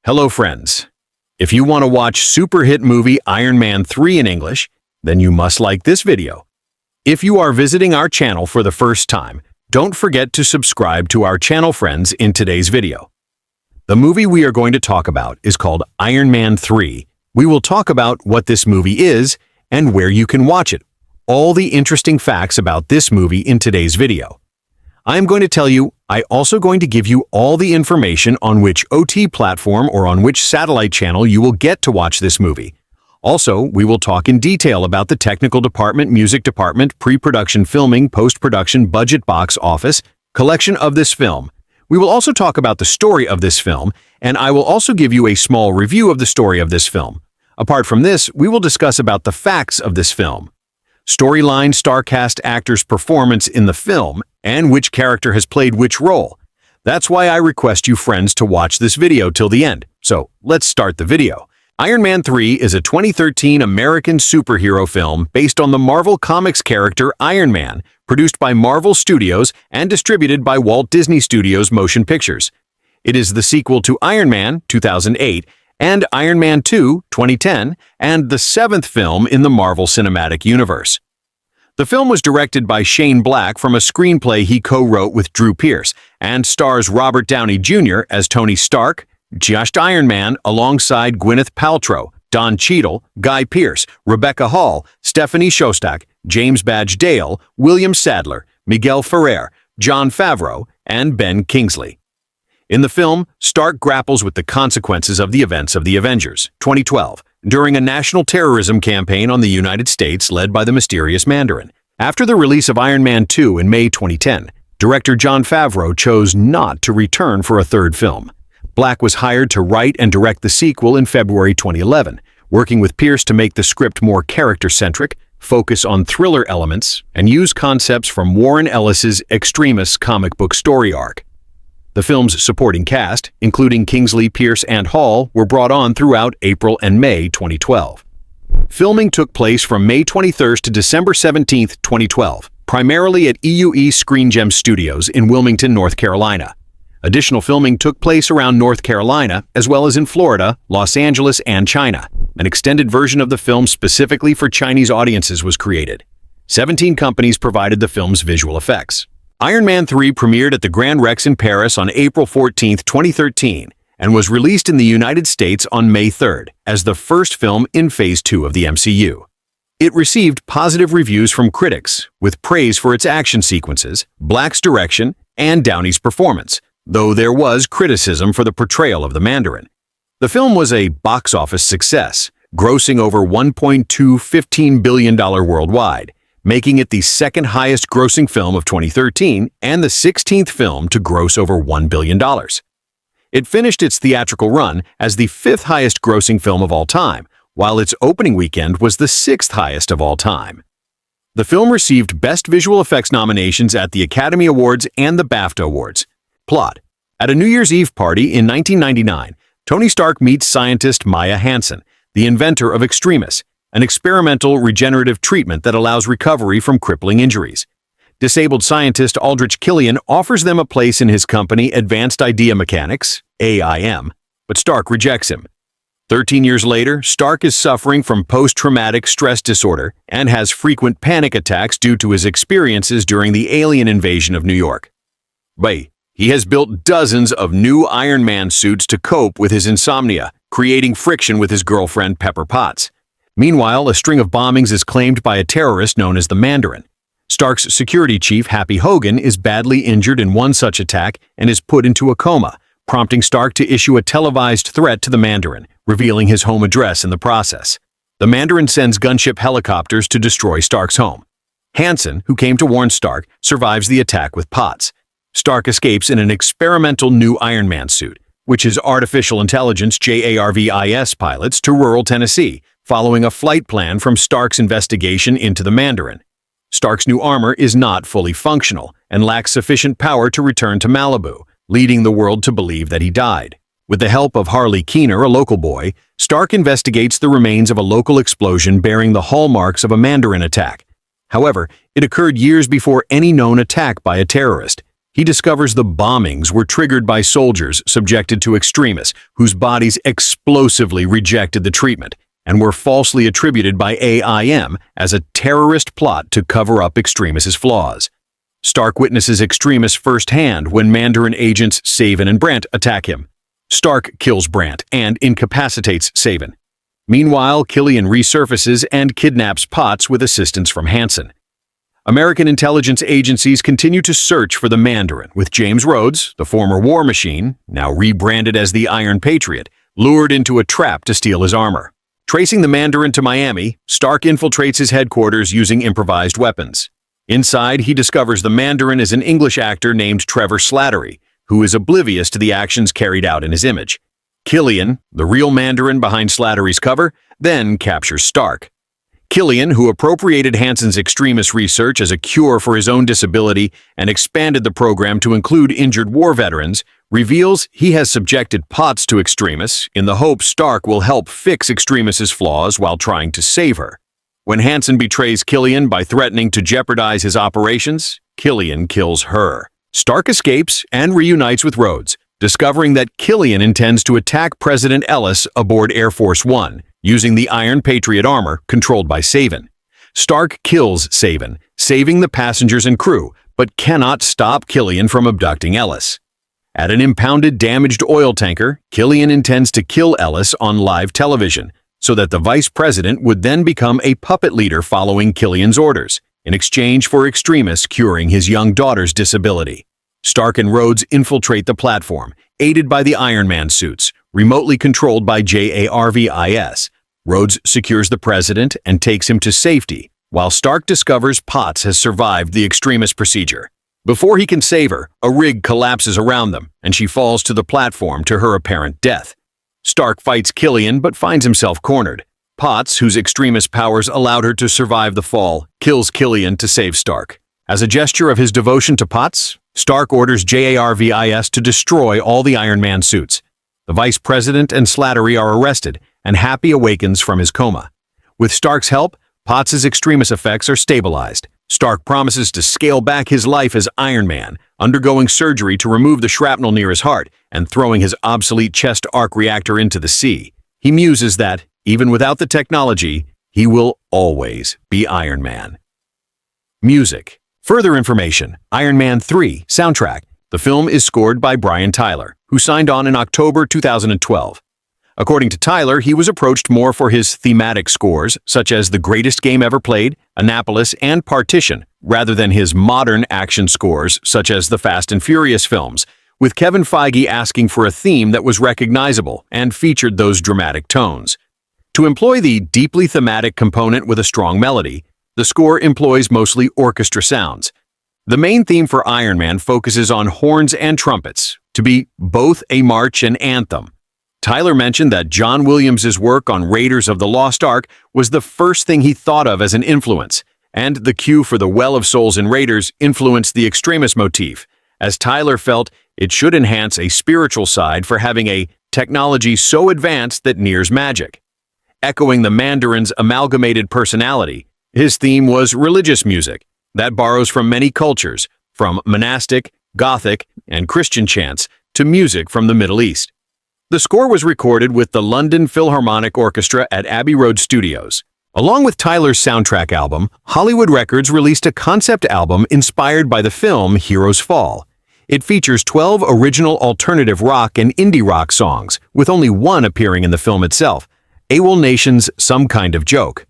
Hello friends. If you want to watch super hit movie Iron Man 3 in English, then you must like this video. If you are visiting our channel for the first time, don't forget to subscribe to our channel friends in today's video. The movie we are going to talk about is called Iron Man 3. We will talk about what this movie is and where you can watch it. All the interesting facts about this movie in today's video. I am going to tell you, I'm also going to give you all the information on which OT platform or on which satellite channel you will get to watch this movie. Also, we will talk in detail about the technical department, music department, pre-production filming, post-production, budget, box office, collection of this film. We will also talk about the story of this film, and I will also give you a small review of the story of this film. Apart from this, we will discuss about the facts of this film. Storyline, star cast, actors' performance in the film, and which character has played which role. That's why I request you friends to watch this video till the end. So, let's start the video. Iron Man 3 is a 2013 American superhero film based on the Marvel Comics character Iron Man, produced by Marvel Studios and distributed by Walt Disney Studios Motion Pictures. It is the sequel to Iron Man 2008 and Iron Man 2 2010, and the seventh film in the Marvel Cinematic Universe. The film was directed by Shane Black from a screenplay he co-wrote with Drew Pearce and stars Robert Downey Jr. as Tony Stark, just Iron Man alongside Gwyneth Paltrow, Don Cheadle, Guy Pearce, Rebecca Hall, Stephanie Shostak, James Badge Dale, William Sadler, Miguel Ferrer, Jon Favreau, and Ben Kingsley. In the film, Stark grapples with the consequences of the events of the Avengers 2012 during a national terrorism campaign on the United States led by the mysterious Mandarin. After the release of Iron Man 2 in May 2010, director Jon Favreau chose not to return for a third film. Black was hired to write and direct the sequel in February 2011, working with Pearce to make the script more character-centric, focus on thriller elements, and use concepts from Warren Ellis's Extremis comic book story arc. The film's supporting cast, including Kingsley, Pearce, and Hall, were brought on throughout April and May 2012. Filming took place from May 23 to December 17, 2012, primarily at EUE Screen Gem Studios in Wilmington, North Carolina. Additional filming took place around North Carolina, as well as in Florida, Los Angeles, and China. An extended version of the film specifically for Chinese audiences was created. 17 companies provided the film's visual effects. Iron Man 3 premiered at the Grand Rex in Paris on April 14, 2013, and was released in the United States on May 3 as the first film in Phase 2 of the MCU. It received positive reviews from critics, with praise for its action sequences, Black's direction, and Downey's performance, though there was criticism for the portrayal of the Mandarin. The film was a box office success, grossing over $1.215 billion worldwide, making it the second highest grossing film of 2013 and the 16th film to gross over $1 billion. It finished its theatrical run as the fifth highest grossing film of all time, while its opening weekend was the sixth highest of all time. The film received Best Visual Effects nominations at the Academy Awards and the BAFTA Awards. Plot: at a New Year's Eve party in 1999, Tony Stark meets scientist Maya Hansen, the inventor of Extremis, an experimental regenerative treatment that allows recovery from crippling injuries. Disabled scientist Aldrich Killian offers them a place in his company Advanced Idea Mechanics, AIM, but Stark rejects him. 13 years later, Stark is suffering from post-traumatic stress disorder and has frequent panic attacks due to his experiences during the alien invasion of New York. He has built dozens of new Iron Man suits to cope with his insomnia, creating friction with his girlfriend Pepper Potts. Meanwhile, a string of bombings is claimed by a terrorist known as the Mandarin. Stark's security chief, Happy Hogan, is badly injured in one such attack and is put into a coma, prompting Stark to issue a televised threat to the Mandarin, revealing his home address in the process. The Mandarin sends gunship helicopters to destroy Stark's home. Hansen, who came to warn Stark, survives the attack with Potts. Stark escapes in an experimental new Iron Man suit, which is artificial intelligence JARVIS pilots to rural Tennessee, following a flight plan from Stark's investigation into the Mandarin. Stark's new armor is not fully functional and lacks sufficient power to return to Malibu, leading the world to believe that he died. With the help of Harley Keener, a local boy, Stark investigates the remains of a local explosion bearing the hallmarks of a Mandarin attack. However, it occurred years before any known attack by a terrorist. he discovers the bombings were triggered by soldiers subjected to extremists whose bodies explosively rejected the treatment and were falsely attributed by AIM as a terrorist plot to cover up extremists' flaws. Stark witnesses extremists firsthand when Mandarin agents Savin and Brandt attack him. Stark kills Brandt and incapacitates Savin. Meanwhile, Killian resurfaces and kidnaps Potts with assistance from Hansen. American intelligence agencies continue to search for the Mandarin, with James Rhodes, the former War Machine, now rebranded as the Iron Patriot, lured into a trap to steal his armor. Tracing the Mandarin to Miami, Stark infiltrates his headquarters using improvised weapons. Inside, he discovers the Mandarin is an English actor named Trevor Slattery, who is oblivious to the actions carried out in his image. Killian, the real Mandarin behind Slattery's cover, then captures Stark. Killian, who appropriated Hansen's extremist research as a cure for his own disability and expanded the program to include injured war veterans, reveals he has subjected Potts to extremists in the hope Stark will help fix extremists' flaws while trying to save her. When Hansen betrays Killian by threatening to jeopardize his operations, Killian kills her. Stark escapes and reunites with Rhodes, discovering that Killian intends to attack President Ellis aboard Air Force One, using the Iron Patriot armor controlled by Savin. Stark kills Savin, saving the passengers and crew, but cannot stop Killian from abducting Ellis. At an impounded, damaged oil tanker, Killian intends to kill Ellis on live television, so that the vice president would then become a puppet leader following Killian's orders, in exchange for extremists curing his young daughter's disability. Stark and Rhodes infiltrate the platform, aided by the Iron Man suits, remotely controlled by JARVIS. Rhodes secures the president and takes him to safety, while Stark discovers Potts has survived the extremist procedure. Before he can save her, a rig collapses around them, and she falls to the platform to her apparent death. Stark fights Killian but finds himself cornered. Potts, whose extremist powers allowed her to survive the fall, kills Killian to save Stark. As a gesture of his devotion to Potts, Stark orders JARVIS to destroy all the Iron Man suits. The Vice President and Slattery are arrested, and Happy awakens from his coma. With Stark's help, Potts' extremist effects are stabilized. Stark promises to scale back his life as Iron Man, undergoing surgery to remove the shrapnel near his heart and throwing his obsolete chest arc reactor into the sea. He muses that, even without the technology, he will always be Iron Man. Music. Further information: Iron Man 3 soundtrack. The film is scored by Brian Tyler, who signed on in October 2012. According to Tyler, he was approached more for his thematic scores, such as The Greatest Game Ever Played, Annapolis, and Partition, rather than his modern action scores, such as the Fast and Furious films, with Kevin Feige asking for a theme that was recognizable and featured those dramatic tones. To employ the deeply thematic component with a strong melody, the score employs mostly orchestra sounds. The main theme for Iron Man focuses on horns and trumpets, to be both a march and anthem. Tyler mentioned that John Williams' work on Raiders of the Lost Ark was the first thing he thought of as an influence, and the cue for the Well of Souls in Raiders influenced the extremist motif, as Tyler felt it should enhance a spiritual side for having a technology so advanced that nears magic. Echoing the Mandarin's amalgamated personality, his theme was religious music that borrows from many cultures, from monastic, Gothic, and Christian chants to music from the Middle East. The score was recorded with the London Philharmonic Orchestra at Abbey Road Studios. Along with Tyler's soundtrack album, Hollywood Records released a concept album inspired by the film Heroes Fall. It features 12 original alternative rock and indie rock songs, with only one appearing in the film itself, AWOL Nation's Some Kind of Joke.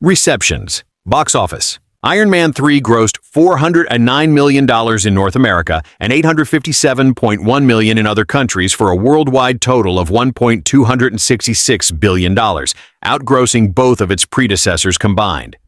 Receptions. Box office. Iron Man 3 grossed $409 million in North America and $857.1 million in other countries for a worldwide total of $1.266 billion, outgrossing both of its predecessors combined.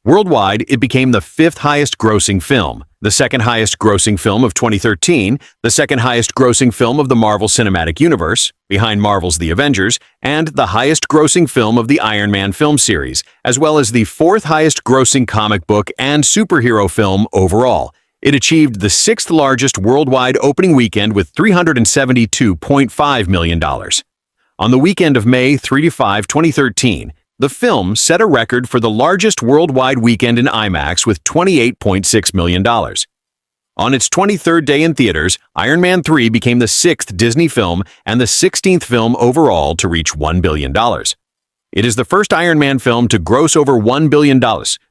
Worldwide, it became the fifth highest grossing film, the second highest grossing film of 2013, the second highest grossing film of the Marvel Cinematic Universe, behind Marvel's The Avengers, and the highest grossing film of the Iron Man film series, as well as the fourth highest grossing comic book and superhero film overall. It achieved the sixth largest worldwide opening weekend with $372.5 million. On the weekend of May 3-5, 2013, the film set a record for the largest worldwide weekend in IMAX with $28.6 million. On its 23rd day in theaters, Iron Man 3 became the 6th Disney film and the 16th film overall to reach $1 billion. It is the first Iron Man film to gross over $1 billion,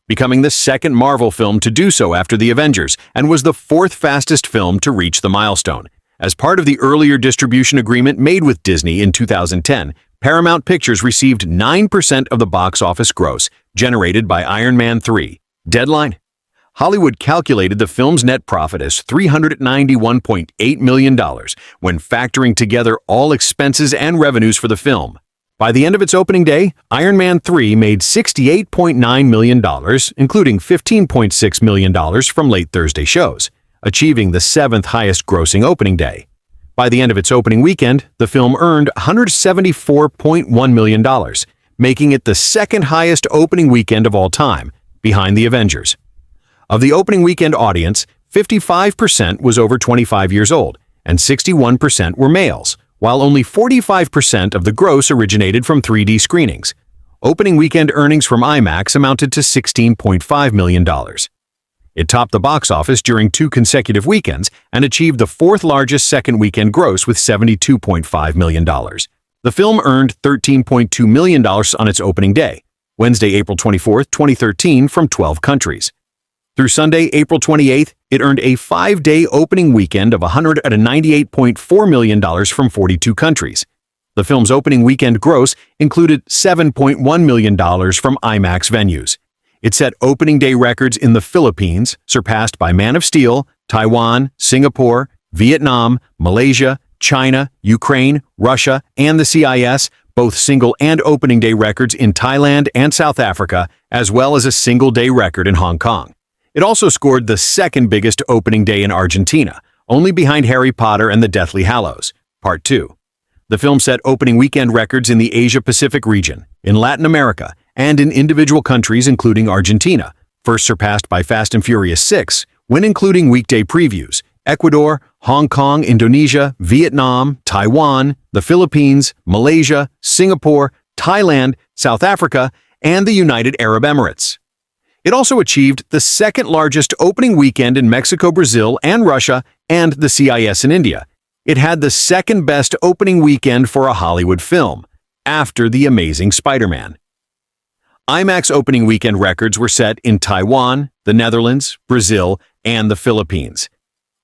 becoming the second Marvel film to do so after The Avengers, and was the 4th fastest film to reach the milestone. As part of the earlier distribution agreement made with Disney in 2010, Paramount Pictures received 9% of the box office gross generated by Iron Man 3. Deadline: Hollywood calculated the film's net profit as $391.8 million when factoring together all expenses and revenues for the film. By the end of its opening day, Iron Man 3 made $68.9 million, including $15.6 million from late Thursday shows, achieving the 7th highest grossing opening day. By the end of its opening weekend, the film earned $174.1 million, making it the second highest opening weekend of all time, behind The Avengers. Of the opening weekend audience, 55% was over 25 years old, and 61% were males, while only 45% of the gross originated from 3D screenings. Opening weekend earnings from IMAX amounted to $16.5 million. It topped the box office during 2 consecutive weekends and achieved the 4th largest second weekend gross with $72.5 million. The film earned $13.2 million on its opening day, Wednesday, April 24, 2013, from 12 countries. Through Sunday, April 28th, it earned a 5-day opening weekend of $198.4 million from 42 countries. The film's opening weekend gross included $7.1 million from IMAX venues. It set opening day records in the Philippines, surpassed by Man of Steel, Taiwan, Singapore, Vietnam, Malaysia, China, Ukraine, Russia, and the CIS, both single and opening day records in Thailand and South Africa, as well as a single-day record in Hong Kong. It also scored the second biggest opening day in Argentina, only behind Harry Potter and the Deathly Hallows, Part 2. The film set opening weekend records in the Asia-Pacific region, in Latin America, and in individual countries including Argentina, first surpassed by Fast and Furious 6, when including weekday previews, Ecuador, Hong Kong, Indonesia, Vietnam, Taiwan, the Philippines, Malaysia, Singapore, Thailand, South Africa, and the United Arab Emirates. It also achieved the second largest opening weekend in Mexico, Brazil, and Russia, and the CIS in India. It had the second best opening weekend for a Hollywood film, after The Amazing Spider-Man. IMAX opening weekend records were set in Taiwan, the Netherlands, Brazil, and the Philippines.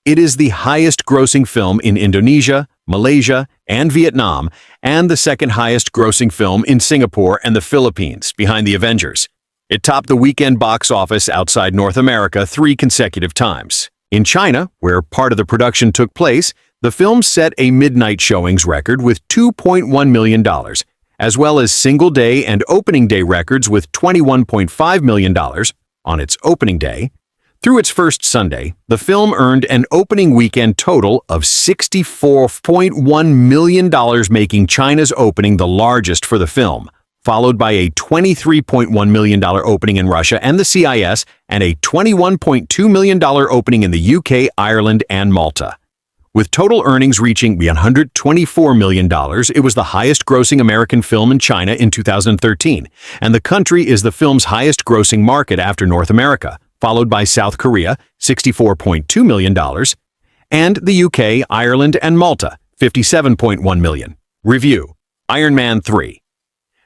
It is the highest-grossing film in Indonesia, Malaysia, and Vietnam, and the second highest-grossing film in Singapore and the Philippines, behind The Avengers. It topped the weekend box office outside North America 3 consecutive times. In China, where part of the production took place, the film set a midnight showings record with $2.1 million, as well as single-day and opening day records with $21.5 million on its opening day. Through its first Sunday, the film earned an opening weekend total of $64.1 million, making China's opening the largest for the film, followed by a $23.1 million opening in Russia and the CIS, and a $21.2 million opening in the UK, Ireland, and Malta. With total earnings reaching $124 million, it was the highest-grossing American film in China in 2013, and the country is the film's highest-grossing market after North America, followed by South Korea, $64.2 million, and the UK, Ireland, and Malta, $57.1 million. Review: Iron Man 3.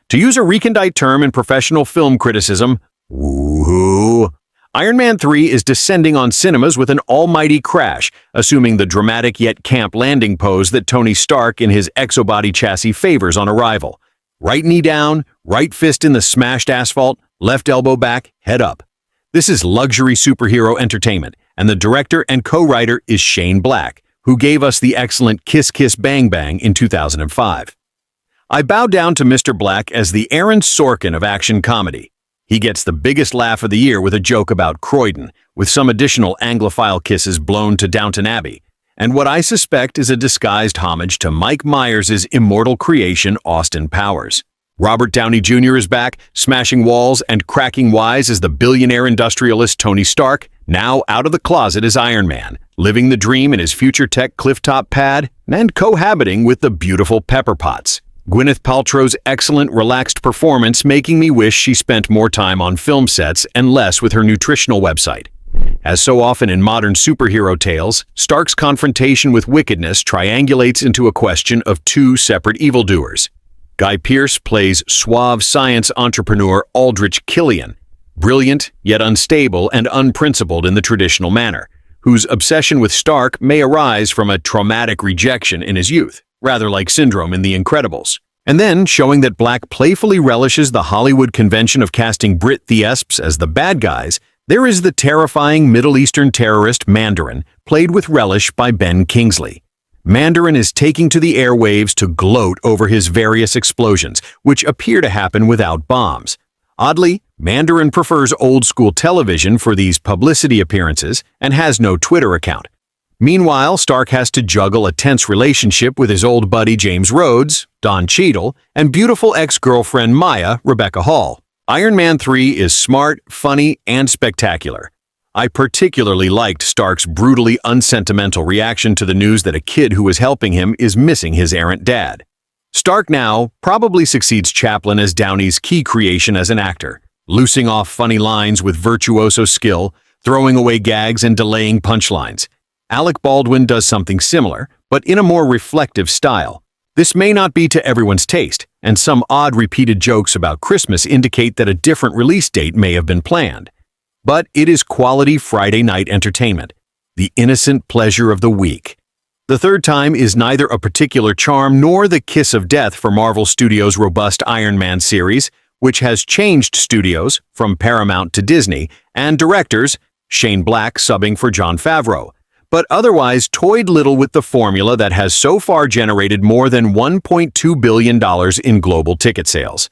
To use a recondite term in professional film criticism, woohoo! Iron Man 3 is descending on cinemas with an almighty crash, assuming the dramatic yet camp landing pose that Tony Stark in his exobody chassis favors on arrival. Right knee down, right fist in the smashed asphalt, left elbow back, head up. This is luxury superhero entertainment, and the director and co-writer is Shane Black, who gave us the excellent Kiss Kiss Bang Bang in 2005. I bow down to Mr. Black as the Aaron Sorkin of action comedy. He gets the biggest laugh of the year with a joke about Croydon, with some additional Anglophile kisses blown to Downton Abbey, and what I suspect is a disguised homage to Mike Myers' immortal creation, Austin Powers. Robert Downey Jr. is back, smashing walls and cracking wise as the billionaire industrialist Tony Stark, now out of the closet as Iron Man, living the dream in his future tech clifftop pad and cohabiting with the beautiful Pepper Potts. Gwyneth Paltrow's excellent, relaxed performance making me wish she spent more time on film sets and less with her nutritional website. As so often in modern superhero tales, Stark's confrontation with wickedness triangulates into a question of two separate evildoers. Guy Pearce plays suave science entrepreneur Aldrich Killian, brilliant yet unstable and unprincipled in the traditional manner, whose obsession with Stark may arise from a traumatic rejection in his youth, rather like Syndrome in The Incredibles. And then, showing that Black playfully relishes the Hollywood convention of casting Brit Thespians as the bad guys, there is the terrifying Middle Eastern terrorist Mandarin, played with relish by Ben Kingsley. Mandarin is taking to the airwaves to gloat over his various explosions, which appear to happen without bombs. Oddly, Mandarin prefers old-school television for these publicity appearances and has no Twitter account. Meanwhile, Stark has to juggle a tense relationship with his old buddy James Rhodes, Don Cheadle, and beautiful ex-girlfriend Maya, Rebecca Hall. Iron Man 3 is smart, funny, and spectacular. I particularly liked Stark's brutally unsentimental reaction to the news that a kid who was helping him is missing his errant dad. Stark now probably succeeds Chaplin as Downey's key creation as an actor, loosing off funny lines with virtuoso skill, throwing away gags and delaying punchlines. Alec Baldwin does something similar, but in a more reflective style. This may not be to everyone's taste, and some odd repeated jokes about Christmas indicate that a different release date may have been planned. But it is quality Friday night entertainment, the innocent pleasure of the week. The third time is neither a particular charm nor the kiss of death for Marvel Studios' robust Iron Man series, which has changed studios from Paramount to Disney, and directors, Shane Black subbing for Jon Favreau, but otherwise toyed little with the formula that has so far generated more than $1.2 billion in global ticket sales.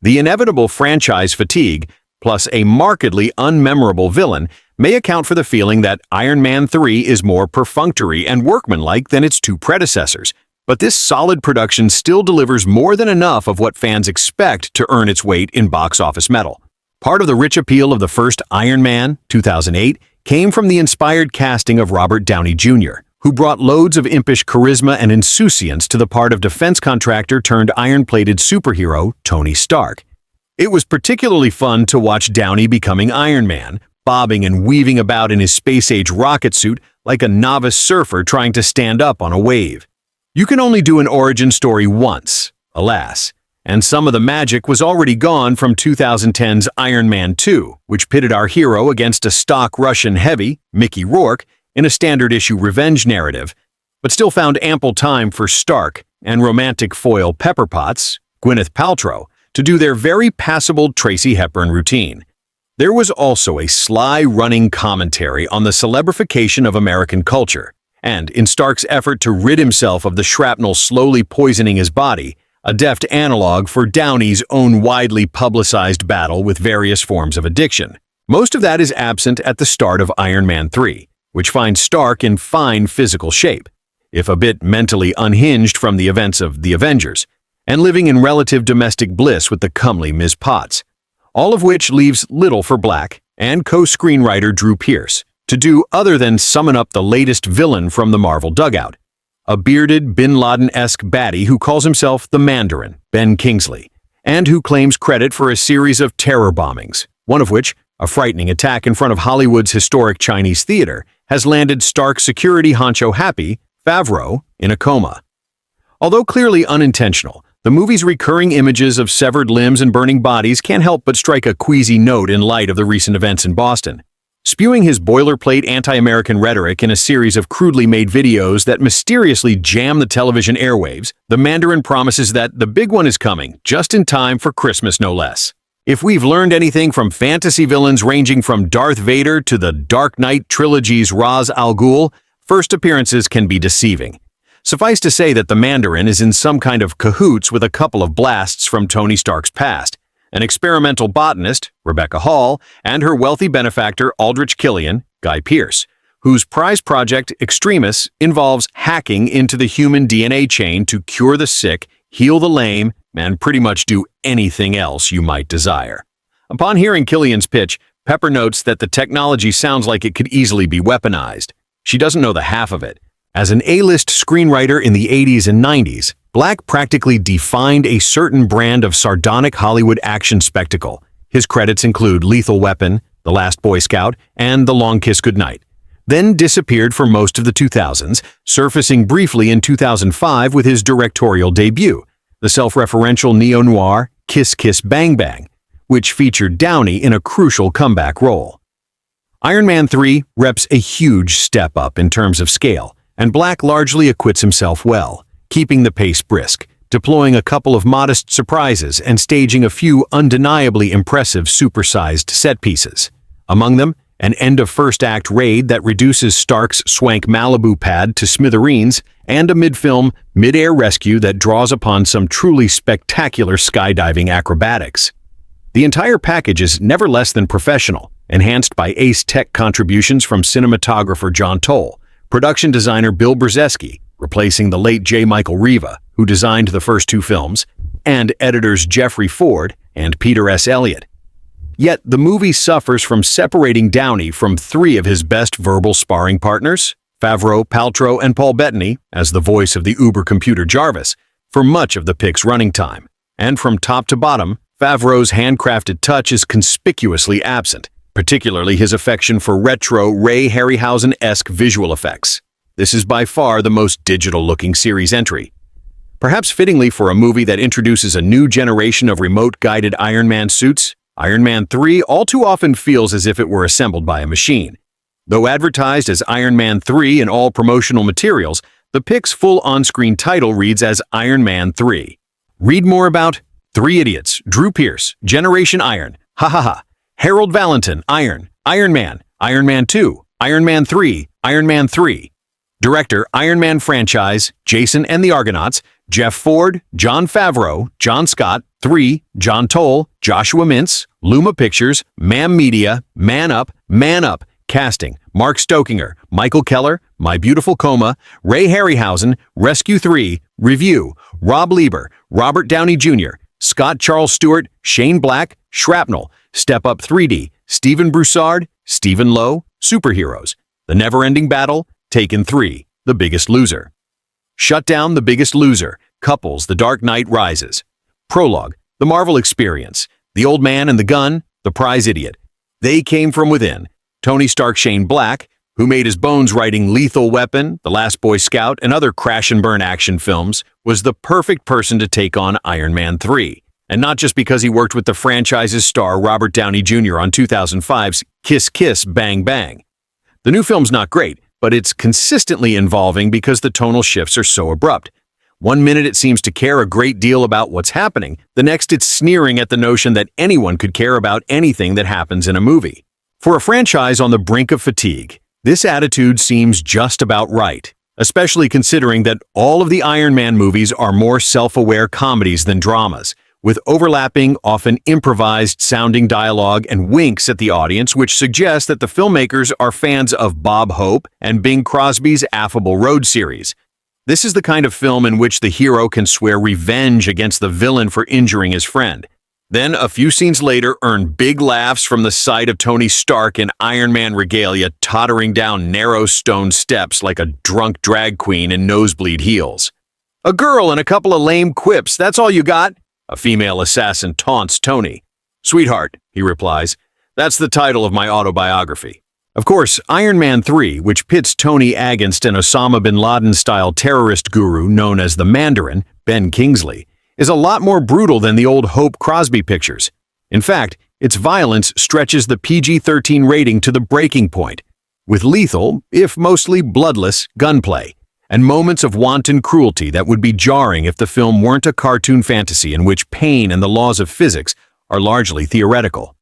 The inevitable franchise fatigue, plus a markedly unmemorable villain, may account for the feeling that Iron Man 3 is more perfunctory and workmanlike than its two predecessors, but this solid production still delivers more than enough of what fans expect to earn its weight in box office metal. Part of the rich appeal of the first Iron Man, 2008, came from the inspired casting of Robert Downey Jr., who brought loads of impish charisma and insouciance to the part of defense contractor turned iron-plated superhero Tony Stark. It was particularly fun to watch Downey becoming Iron Man, bobbing and weaving about in his space-age rocket suit like a novice surfer trying to stand up on a wave. You can only do an origin story once, alas, and some of the magic was already gone from 2010's Iron Man 2, which pitted our hero against a stock Russian heavy, Mickey Rourke, in a standard-issue revenge narrative, but still found ample time for Stark and romantic foil Pepper Potts, Gwyneth Paltrow, to do their very passable Tracy Hepburn routine. There was also a sly running commentary on the celebrification of American culture, and in Stark's effort to rid himself of the shrapnel slowly poisoning his body, a deft analog for Downey's own widely publicized battle with various forms of addiction. Most of that is absent at the start of Iron Man 3, which finds Stark in fine physical shape, if a bit mentally unhinged from the events of The Avengers, and living in relative domestic bliss with the comely Ms. Potts, all of which leaves little for Black and co-screenwriter Drew Pearce to do other than summon up the latest villain from the Marvel dugout, a bearded Bin Laden-esque baddie who calls himself the Mandarin, Ben Kingsley, and who claims credit for a series of terror bombings, one of which, a frightening attack in front of Hollywood's historic Chinese theater, has landed Stark security honcho Happy, Favreau, in a coma. Although clearly unintentional, the movie's recurring images of severed limbs and burning bodies can't help but strike a queasy note in light of the recent events in Boston. Spewing his boilerplate anti-American rhetoric in a series of crudely made videos that mysteriously jam the television airwaves, the Mandarin promises that the big one is coming, just in time for Christmas no less. If we've learned anything from fantasy villains ranging from Darth Vader to the Dark Knight trilogy's Ra's al Ghul, first appearances can be deceiving. Suffice to say that the Mandarin is in some kind of cahoots with a couple of blasts from Tony Stark's past, an experimental botanist, Rebecca Hall, and her wealthy benefactor Aldrich Killian, Guy Pearce, whose prize project, Extremis, involves hacking into the human DNA chain to cure the sick, heal the lame, and pretty much do anything else you might desire. Upon hearing Killian's pitch, Pepper notes that the technology sounds like it could easily be weaponized. She doesn't know the half of it. As an A-list screenwriter in the 80s and 90s, Black practically defined a certain brand of sardonic Hollywood action spectacle. His credits include Lethal Weapon, The Last Boy Scout, and The Long Kiss Goodnight. Then disappeared for most of the 2000s, surfacing briefly in 2005 with his directorial debut, the self-referential neo-noir Kiss Kiss Bang Bang, which featured Downey in a crucial comeback role. Iron Man 3 reps a huge step up in terms of scale, and Black largely acquits himself well, keeping the pace brisk, deploying a couple of modest surprises and staging a few undeniably impressive supersized set pieces. Among them, an end-of-first-act raid that reduces Stark's swank Malibu pad to smithereens, and a mid-film, mid-air rescue that draws upon some truly spectacular skydiving acrobatics. The entire package is never less than professional, enhanced by ace tech contributions from cinematographer John Toll, production designer Bill Brzezinski, replacing the late J. Michael Riva, who designed the first two films, and editors Jeffrey Ford and Peter S. Elliott. Yet the movie suffers from separating Downey from three of his best verbal sparring partners, Favreau, Paltrow, and Paul Bettany, as the voice of the Uber computer Jarvis, for much of the pic's running time. And from top to bottom, Favreau's handcrafted touch is conspicuously absent, particularly his affection for retro Ray Harryhausen-esque visual effects. This is by far the most digital-looking series entry. Perhaps fittingly for a movie that introduces a new generation of remote-guided Iron Man suits, Iron Man 3 all too often feels as if it were assembled by a machine. Though advertised as Iron Man 3 in all promotional materials, the pic's full on-screen title reads as Iron Man 3. Read more about Three Idiots, Drew Pearce, Generation Iron, ha ha ha, Harold Valentin, Iron, Iron Man 2, Iron Man 3, Iron Man 3. Director, Iron Man franchise, Jason and the Argonauts, Jeff Ford, Jon Favreau, John Scott, 3, John Toll, Joshua Mintz, Luma Pictures, MAM Media, Man Up, Casting, Mark Stokinger, Michael Keller, My Beautiful Coma, Ray Harryhausen, Rescue 3, Review, Rob Lieber, Robert Downey Jr., Scott Charles Stewart, Shane Black, Shrapnel, Step Up 3D, Stephen Broussard, Stephen Lowe, Superheroes, The Never-Ending Battle, Taken 3, The Biggest Loser. Shut Down, The Biggest Loser, Couples, The Dark Knight Rises. Prologue, The Marvel Experience, The Old Man and the Gun, The Prize Idiot. They Came From Within. Tony Stark Shane Black, who made his bones writing Lethal Weapon, The Last Boy Scout, and other crash-and-burn action films, was the perfect person to take on Iron Man 3. And not just because he worked with the franchise's star Robert Downey Jr. on 2005's Kiss Kiss Bang Bang. The new film's not great, but it's consistently involving because the tonal shifts are so abrupt. One minute it seems to care a great deal about what's happening, the next it's sneering at the notion that anyone could care about anything that happens in a movie. For a franchise on the brink of fatigue, this attitude seems just about right, especially considering that all of the Iron Man movies are more self-aware comedies than dramas, with overlapping, often improvised-sounding dialogue and winks at the audience which suggest that the filmmakers are fans of Bob Hope and Bing Crosby's Affable Road series. This is the kind of film in which the hero can swear revenge against the villain for injuring his friend. Then, a few scenes later, earn big laughs from the sight of Tony Stark in Iron Man regalia tottering down narrow stone steps like a drunk drag queen in nosebleed heels. "A girl and a couple of lame quips, that's all you got?" A female assassin taunts Tony. "Sweetheart," he replies, "that's the title of my autobiography." Of course, Iron Man 3, which pits Tony against an Osama bin Laden-style terrorist guru known as the Mandarin, Ben Kingsley, is a lot more brutal than the old Hope Crosby pictures. In fact, its violence stretches the PG-13 rating to the breaking point, with lethal, if mostly bloodless, gunplay, and moments of wanton cruelty that would be jarring if the film weren't a cartoon fantasy in which pain and the laws of physics are largely theoretical.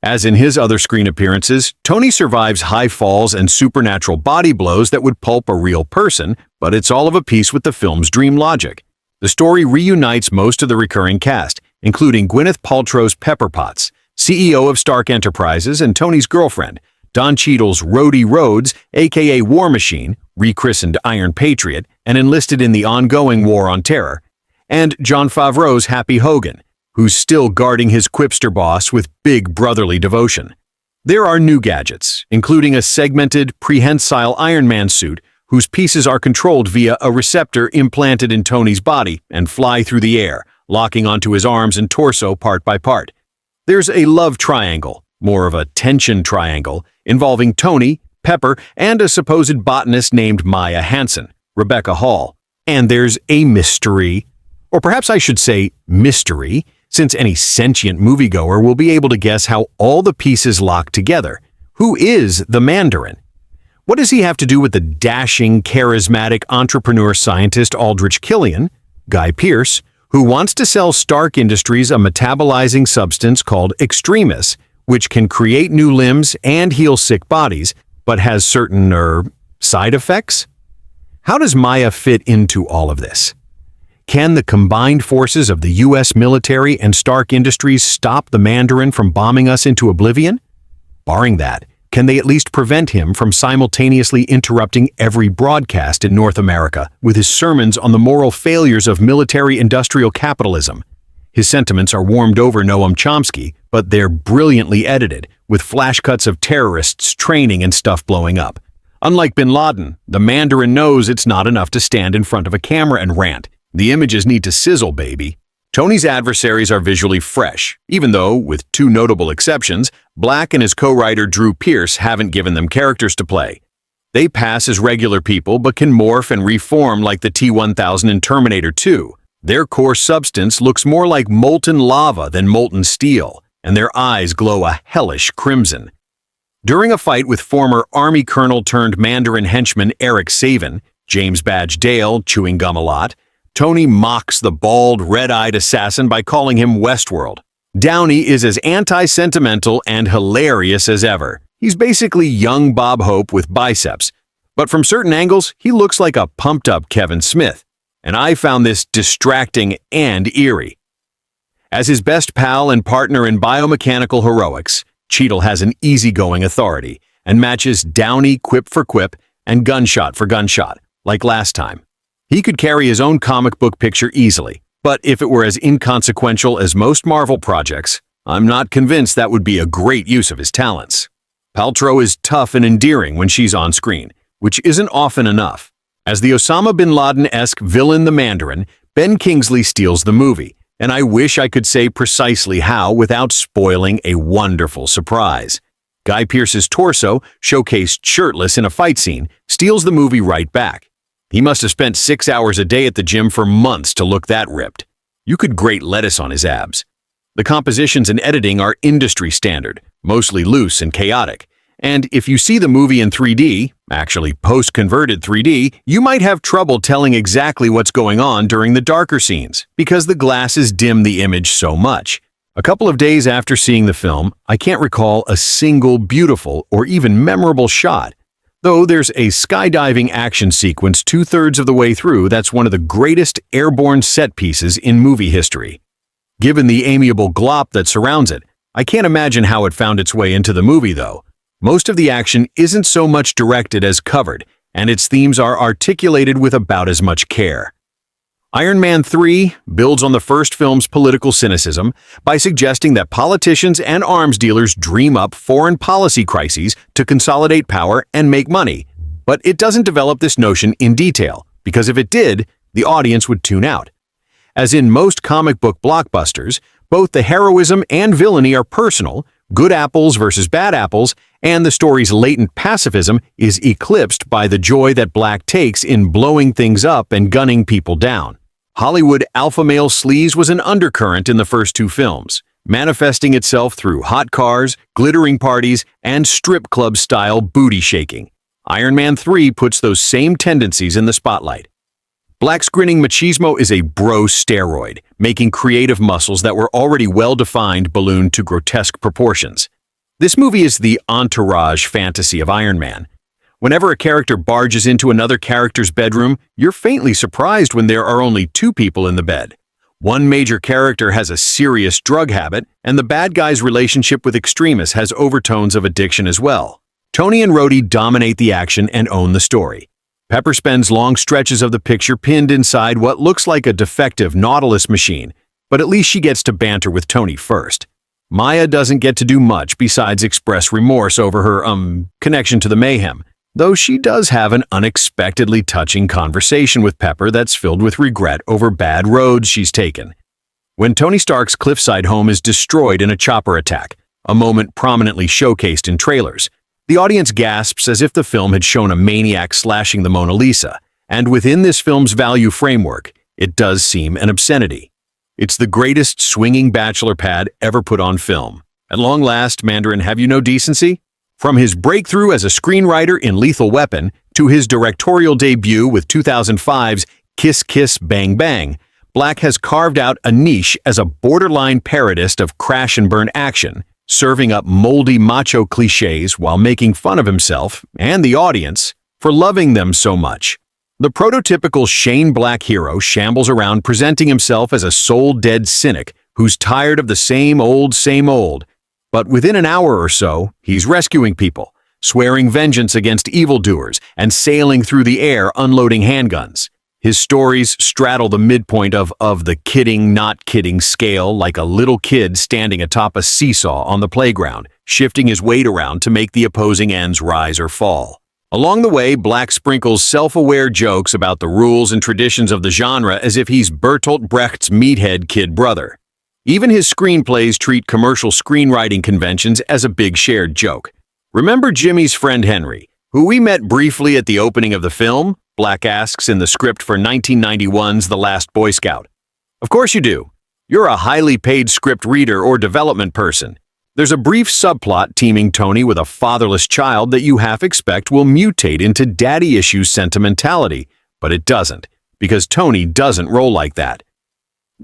As in his other screen appearances, Tony survives high falls and supernatural body blows that would pulp a real person, but it's all of a piece with the film's dream logic. The story reunites most of the recurring cast, including Gwyneth Paltrow's Pepper Potts, CEO of Stark Enterprises and Tony's girlfriend, Don Cheadle's Rhodey Rhodes, aka War Machine, rechristened Iron Patriot and enlisted in the ongoing War on Terror, and Jon Favreau's Happy Hogan, who's still guarding his quipster boss with big brotherly devotion. There are new gadgets, including a segmented, prehensile Iron Man suit whose pieces are controlled via a receptor implanted in Tony's body and fly through the air, locking onto his arms and torso part by part. There's a love triangle, more of a tension triangle involving Tony, Pepper, and a supposed botanist named Maya Hansen, Rebecca Hall. And there's a mystery, or perhaps I should say mystery, since any sentient moviegoer will be able to guess how all the pieces lock together. Who is the Mandarin? What does he have to do with the dashing, charismatic entrepreneur scientist Aldrich Killian, Guy Pearce, who wants to sell Stark Industries a metabolizing substance called extremis, which can create new limbs and heal sick bodies, but has certain, side effects? How does Maya fit into all of this? Can the combined forces of the U.S. military and Stark Industries stop the Mandarin from bombing us into oblivion? Barring that, can they at least prevent him from simultaneously interrupting every broadcast in North America with his sermons on the moral failures of military-industrial capitalism? His sentiments are warmed over Noam Chomsky, but they're brilliantly edited, with flash cuts of terrorists training and stuff blowing up. Unlike bin Laden, the Mandarin knows it's not enough to stand in front of a camera and rant. The images need to sizzle, baby. Tony's adversaries are visually fresh, even though, with two notable exceptions, Black and his co-writer Drew Pearce haven't given them characters to play. They pass as regular people but can morph and reform like the T-1000 in Terminator 2. Their core substance looks more like molten lava than molten steel, and their eyes glow a hellish crimson. During a fight with former Army Colonel turned Mandarin henchman Eric Savin, James Badge Dale chewing gum a lot, Tony mocks the bald, red-eyed assassin by calling him Westworld. Downey is as anti-sentimental and hilarious as ever. He's basically young Bob Hope with biceps, but from certain angles, he looks like a pumped-up Kevin Smith, and I found this distracting and eerie. As his best pal and partner in biomechanical heroics, Cheadle has an easygoing authority and matches Downey quip for quip and gunshot for gunshot, like last time. He could carry his own comic book picture easily, but if it were as inconsequential as most Marvel projects, I'm not convinced that would be a great use of his talents. Paltrow is tough and endearing when she's on screen, which isn't often enough. As the Osama bin Laden-esque villain the Mandarin, Ben Kingsley steals the movie, and I wish I could say precisely how without spoiling a wonderful surprise. Guy Pearce's torso, showcased shirtless in a fight scene, steals the movie right back. He must have spent 6 hours a day at the gym for months to look that ripped. You could grate lettuce on his abs. The compositions and editing are industry standard, mostly loose and chaotic. And if you see the movie in 3D, actually post-converted 3D, you might have trouble telling exactly what's going on during the darker scenes, because the glasses dim the image so much. A couple of days after seeing the film, I can't recall a single beautiful or even memorable shot. Though there's a skydiving action sequence 2/3 of the way through that's one of the greatest airborne set pieces in movie history. Given the amiable glop that surrounds it, I can't imagine how it found its way into the movie though. Most of the action isn't so much directed as covered, and its themes are articulated with about as much care. Iron Man 3 builds on the first film's political cynicism by suggesting that politicians and arms dealers dream up foreign policy crises to consolidate power and make money. But it doesn't develop this notion in detail, because if it did, the audience would tune out. As in most comic book blockbusters, both the heroism and villainy are personal, good apples versus bad apples, and the story's latent pacifism is eclipsed by the joy that Black takes in blowing things up and gunning people down. Hollywood alpha male sleaze was an undercurrent in the first two films, manifesting itself through hot cars, glittering parties, and strip club-style booty shaking. Iron Man 3 puts those same tendencies in the spotlight. Black's grinning machismo is a bro steroid, making creative muscles that were already well-defined balloon to grotesque proportions. This movie is the entourage fantasy of Iron Man. Whenever a character barges into another character's bedroom, you're faintly surprised when there are only two people in the bed. One major character has a serious drug habit, and the bad guy's relationship with Extremis has overtones of addiction as well. Tony and Rhodey dominate the action and own the story. Pepper spends long stretches of the picture pinned inside what looks like a defective Nautilus machine, but at least she gets to banter with Tony first. Maya doesn't get to do much besides express remorse over her, connection to the mayhem, though she does have an unexpectedly touching conversation with Pepper that's filled with regret over bad roads she's taken. When Tony Stark's cliffside home is destroyed in a chopper attack, a moment prominently showcased in trailers. The audience gasps as if the film had shown a maniac slashing the Mona Lisa, and within this film's value framework, it does seem an obscenity. It's the greatest swinging bachelor pad ever put on film. At long last, Mandarin, have you no decency? From his breakthrough as a screenwriter in Lethal Weapon to his directorial debut with 2005's Kiss Kiss Bang Bang, Black has carved out a niche as a borderline parodist of crash and burn action, serving up moldy macho cliches while making fun of himself and the audience for loving them so much. The prototypical Shane Black hero shambles around presenting himself as a soul-dead cynic who's tired of the same old, but within an hour or so, he's rescuing people, swearing vengeance against evildoers, and sailing through the air unloading handguns. His stories straddle the midpoint of the kidding, not kidding scale like a little kid standing atop a seesaw on the playground, shifting his weight around to make the opposing ends rise or fall. Along the way, Black sprinkles self-aware jokes about the rules and traditions of the genre as if he's Bertolt Brecht's meathead kid brother. Even his screenplays treat commercial screenwriting conventions as a big shared joke. Remember Jimmy's friend Henry, who we met briefly at the opening of the film? Black asks in the script for 1991's The Last Boy Scout. Of course you do. You're a highly paid script reader or development person. There's a brief subplot teaming Tony with a fatherless child that you half expect will mutate into daddy issues sentimentality, but it doesn't, because Tony doesn't roll like that.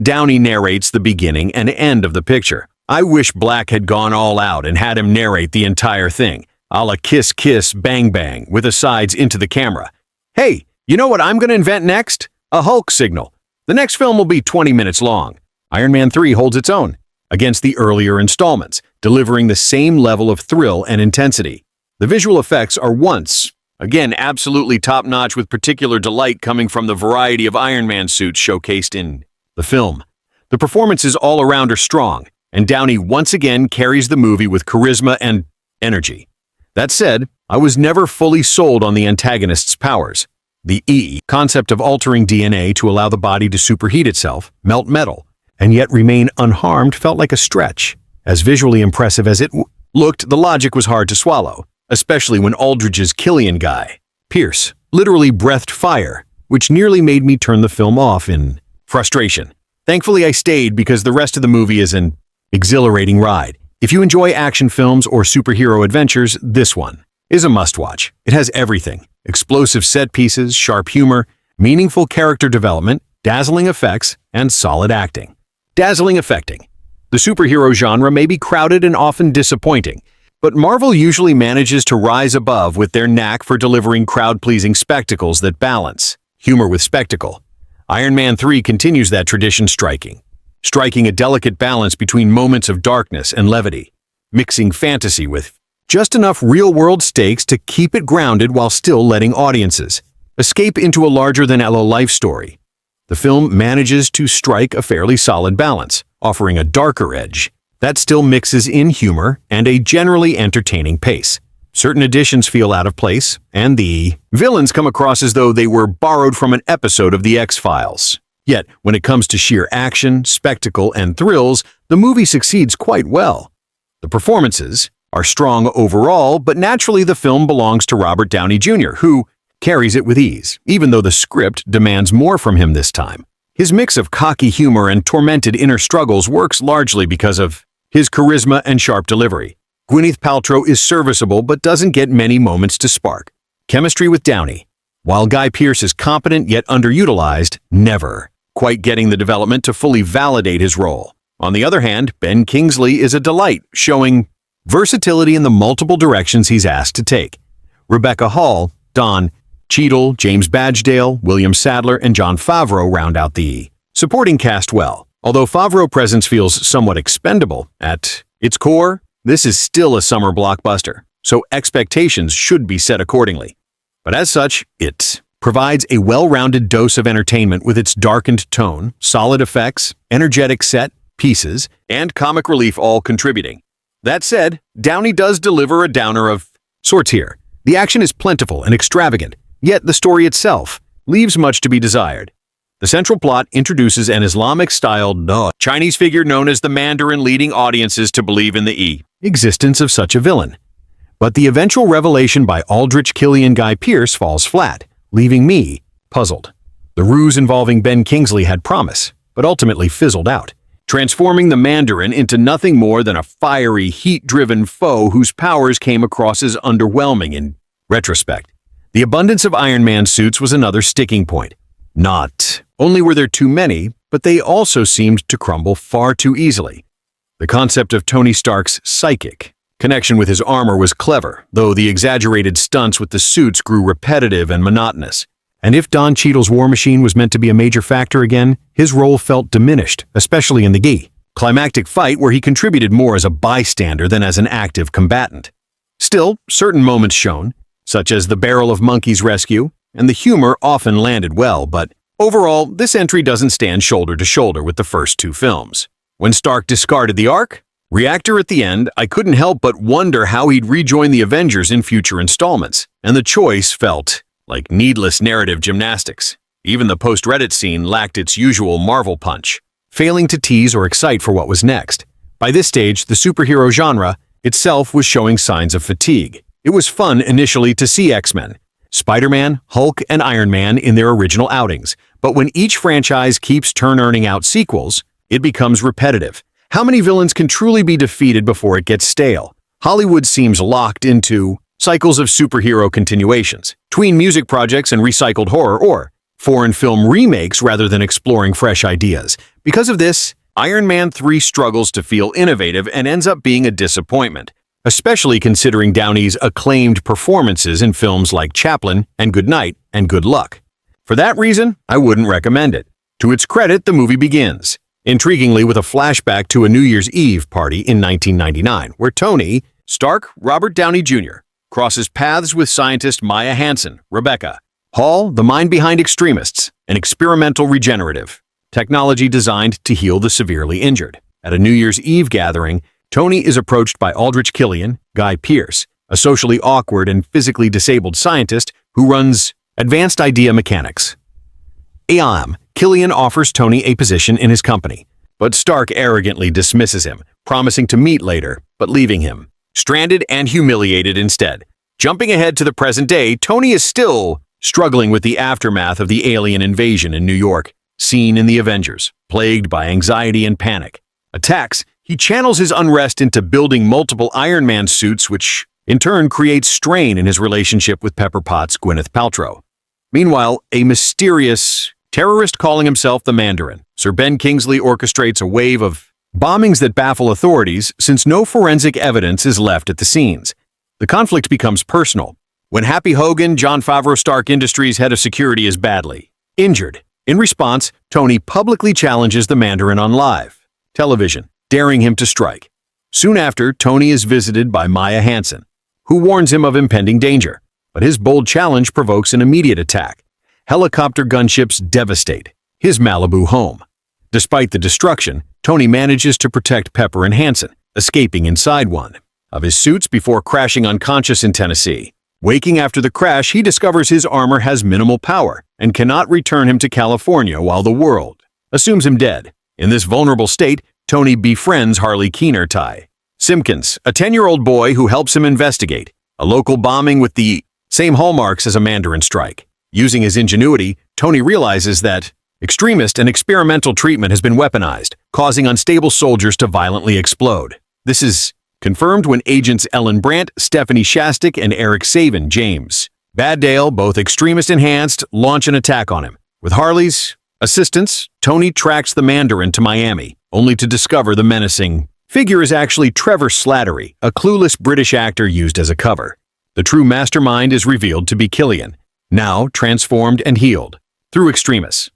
Downey narrates the beginning and end of the picture. I wish Black had gone all out and had him narrate the entire thing, a la Kiss Kiss Bang Bang, with asides into the camera. Hey, you know what I'm going to invent next? A Hulk signal. The next film will be 20 minutes long. Iron Man 3 holds its own against the earlier installments, delivering the same level of thrill and intensity. The visual effects are once again absolutely top-notch, with particular delight coming from the variety of Iron Man suits showcased in the film. The performances all around are strong, and Downey once again carries the movie with charisma and energy. That said, I was never fully sold on the antagonist's powers. The concept of altering DNA to allow the body to superheat itself, melt metal, and yet remain unharmed felt like a stretch. As visually impressive as it looked, the logic was hard to swallow, especially when Aldridge's Killian guy, Pierce, literally breathed fire, which nearly made me turn the film off in frustration. Thankfully, I stayed because the rest of the movie is an exhilarating ride. If you enjoy action films or superhero adventures, this one is a must-watch. It has everything: explosive set pieces, sharp humor, meaningful character development, dazzling effects, and solid acting. Dazzling affecting. The superhero genre may be crowded and often disappointing, but Marvel usually manages to rise above with their knack for delivering crowd-pleasing spectacles that balance humor with spectacle. Iron Man 3 continues that tradition, striking a delicate balance between moments of darkness and levity, mixing fantasy with just enough real-world stakes to keep it grounded while still letting audiences escape into a larger-than-life story. The film manages to strike a fairly solid balance, offering a darker edge that still mixes in humor and a generally entertaining pace. Certain additions feel out of place, and the villains come across as though they were borrowed from an episode of The X-Files. Yet, when it comes to sheer action, spectacle, and thrills, the movie succeeds quite well. The performances are strong overall, but naturally the film belongs to Robert Downey Jr., who carries it with ease, even though the script demands more from him this time. His mix of cocky humor and tormented inner struggles works largely because of his charisma and sharp delivery. Gwyneth Paltrow is serviceable but doesn't get many moments to spark chemistry with Downey, while Guy Pearce is competent yet underutilized, never quite getting the development to fully validate his role. On the other hand, Ben Kingsley is a delight, showing versatility in the multiple directions he's asked to take. Rebecca Hall, Don Cheadle, James Badgedale, William Sadler, and Jon Favreau round out the supporting cast well. Although Favreau's presence feels somewhat expendable, at its core, this is still a summer blockbuster, so expectations should be set accordingly. But as such, it provides a well-rounded dose of entertainment with its darkened tone, solid effects, energetic set pieces, and comic relief all contributing. That said, Downey does deliver a downer of sorts here. The action is plentiful and extravagant, yet the story itself leaves much to be desired. The central plot introduces an Islamic-styled Chinese figure known as the Mandarin, leading audiences to believe in the existence of such a villain. But the eventual revelation by Aldrich Killian Guy Pearce falls flat, leaving me puzzled. The ruse involving Ben Kingsley had promise, but ultimately fizzled out, transforming the Mandarin into nothing more than a fiery, heat-driven foe whose powers came across as underwhelming in retrospect. The abundance of Iron Man suits was another sticking point. Not only were there too many, but they also seemed to crumble far too easily. The concept of Tony Stark's psychic connection with his armor was clever, though the exaggerated stunts with the suits grew repetitive and monotonous. And if Don Cheadle's War Machine was meant to be a major factor again, his role felt diminished, especially in the climactic fight where he contributed more as a bystander than as an active combatant. Still, certain moments shone, such as the Barrel of Monkeys rescue, and the humor often landed well, but overall, this entry doesn't stand shoulder to shoulder with the first two films. When Stark discarded the reactor at the end, I couldn't help but wonder how he'd rejoin the Avengers in future installments, and the choice felt like needless narrative gymnastics. Even the post-Reddit scene lacked its usual Marvel punch, failing to tease or excite for what was next. By this stage, the superhero genre itself was showing signs of fatigue. It was fun initially to see X-Men, Spider-Man, Hulk, and Iron Man in their original outings, but when each franchise keeps turning out sequels, it becomes repetitive. How many villains can truly be defeated before it gets stale? Hollywood seems locked into cycles of superhero continuations, tween music projects and recycled horror, or foreign film remakes rather than exploring fresh ideas. Because of this, Iron Man 3 struggles to feel innovative and ends up being a disappointment, especially considering Downey's acclaimed performances in films like Chaplin and Good Night and Good Luck. For that reason, I wouldn't recommend it. To its credit, the movie begins, intriguingly, with a flashback to a New Year's Eve party in 1999, where Tony Stark, Robert Downey Jr., crosses paths with scientist Maya Hansen, Rebecca Hall, the mind behind Extremists, an experimental regenerative technology designed to heal the severely injured. At a New Year's Eve gathering, Tony is approached by Aldrich Killian Guy Pearce, a socially awkward and physically disabled scientist who runs Advanced Idea Mechanics. Killian offers Tony a position in his company, but Stark arrogantly dismisses him, promising to meet later, but leaving him stranded and humiliated instead. Jumping ahead to the present day, Tony is still struggling with the aftermath of the alien invasion in New York, seen in the Avengers. Plagued by anxiety and panic attacks, he channels his unrest into building multiple Iron Man suits, which in turn creates strain in his relationship with Pepper Potts' Gwyneth Paltrow. Meanwhile, a mysterious terrorist calling himself the Mandarin, Sir Ben Kingsley, orchestrates a wave of bombings that baffle authorities since no forensic evidence is left at the scenes. The conflict becomes personal when Happy Hogan, Jon Favreau Stark Industries head of security, is badly injured. In response, Tony publicly challenges the Mandarin on live television, daring him to strike. Soon after, Tony is visited by Maya Hansen, who warns him of impending danger, but his bold challenge provokes an immediate attack. Helicopter gunships devastate his Malibu home. Despite the destruction, Tony manages to protect Pepper and Hansen, escaping inside one of his suits before crashing unconscious in Tennessee. Waking after the crash, he discovers his armor has minimal power and cannot return him to California while the world assumes him dead. In this vulnerable state, Tony befriends Harley Keener Ty Simpkins, a 10-year-old boy who helps him investigate a local bombing with the same hallmarks as a Mandarin strike. Using his ingenuity, Tony realizes that extremist and experimental treatment has been weaponized, causing unstable soldiers to violently explode. This is confirmed when agents Ellen Brandt, Stephanie Shastik, and Eric Savin James Baddale, both extremist-enhanced, launch an attack on him. With Harley's assistance, Tony tracks the Mandarin to Miami, only to discover the menacing figure is actually Trevor Slattery, a clueless British actor used as a cover. The true mastermind is revealed to be Killian, now transformed and healed through extremists.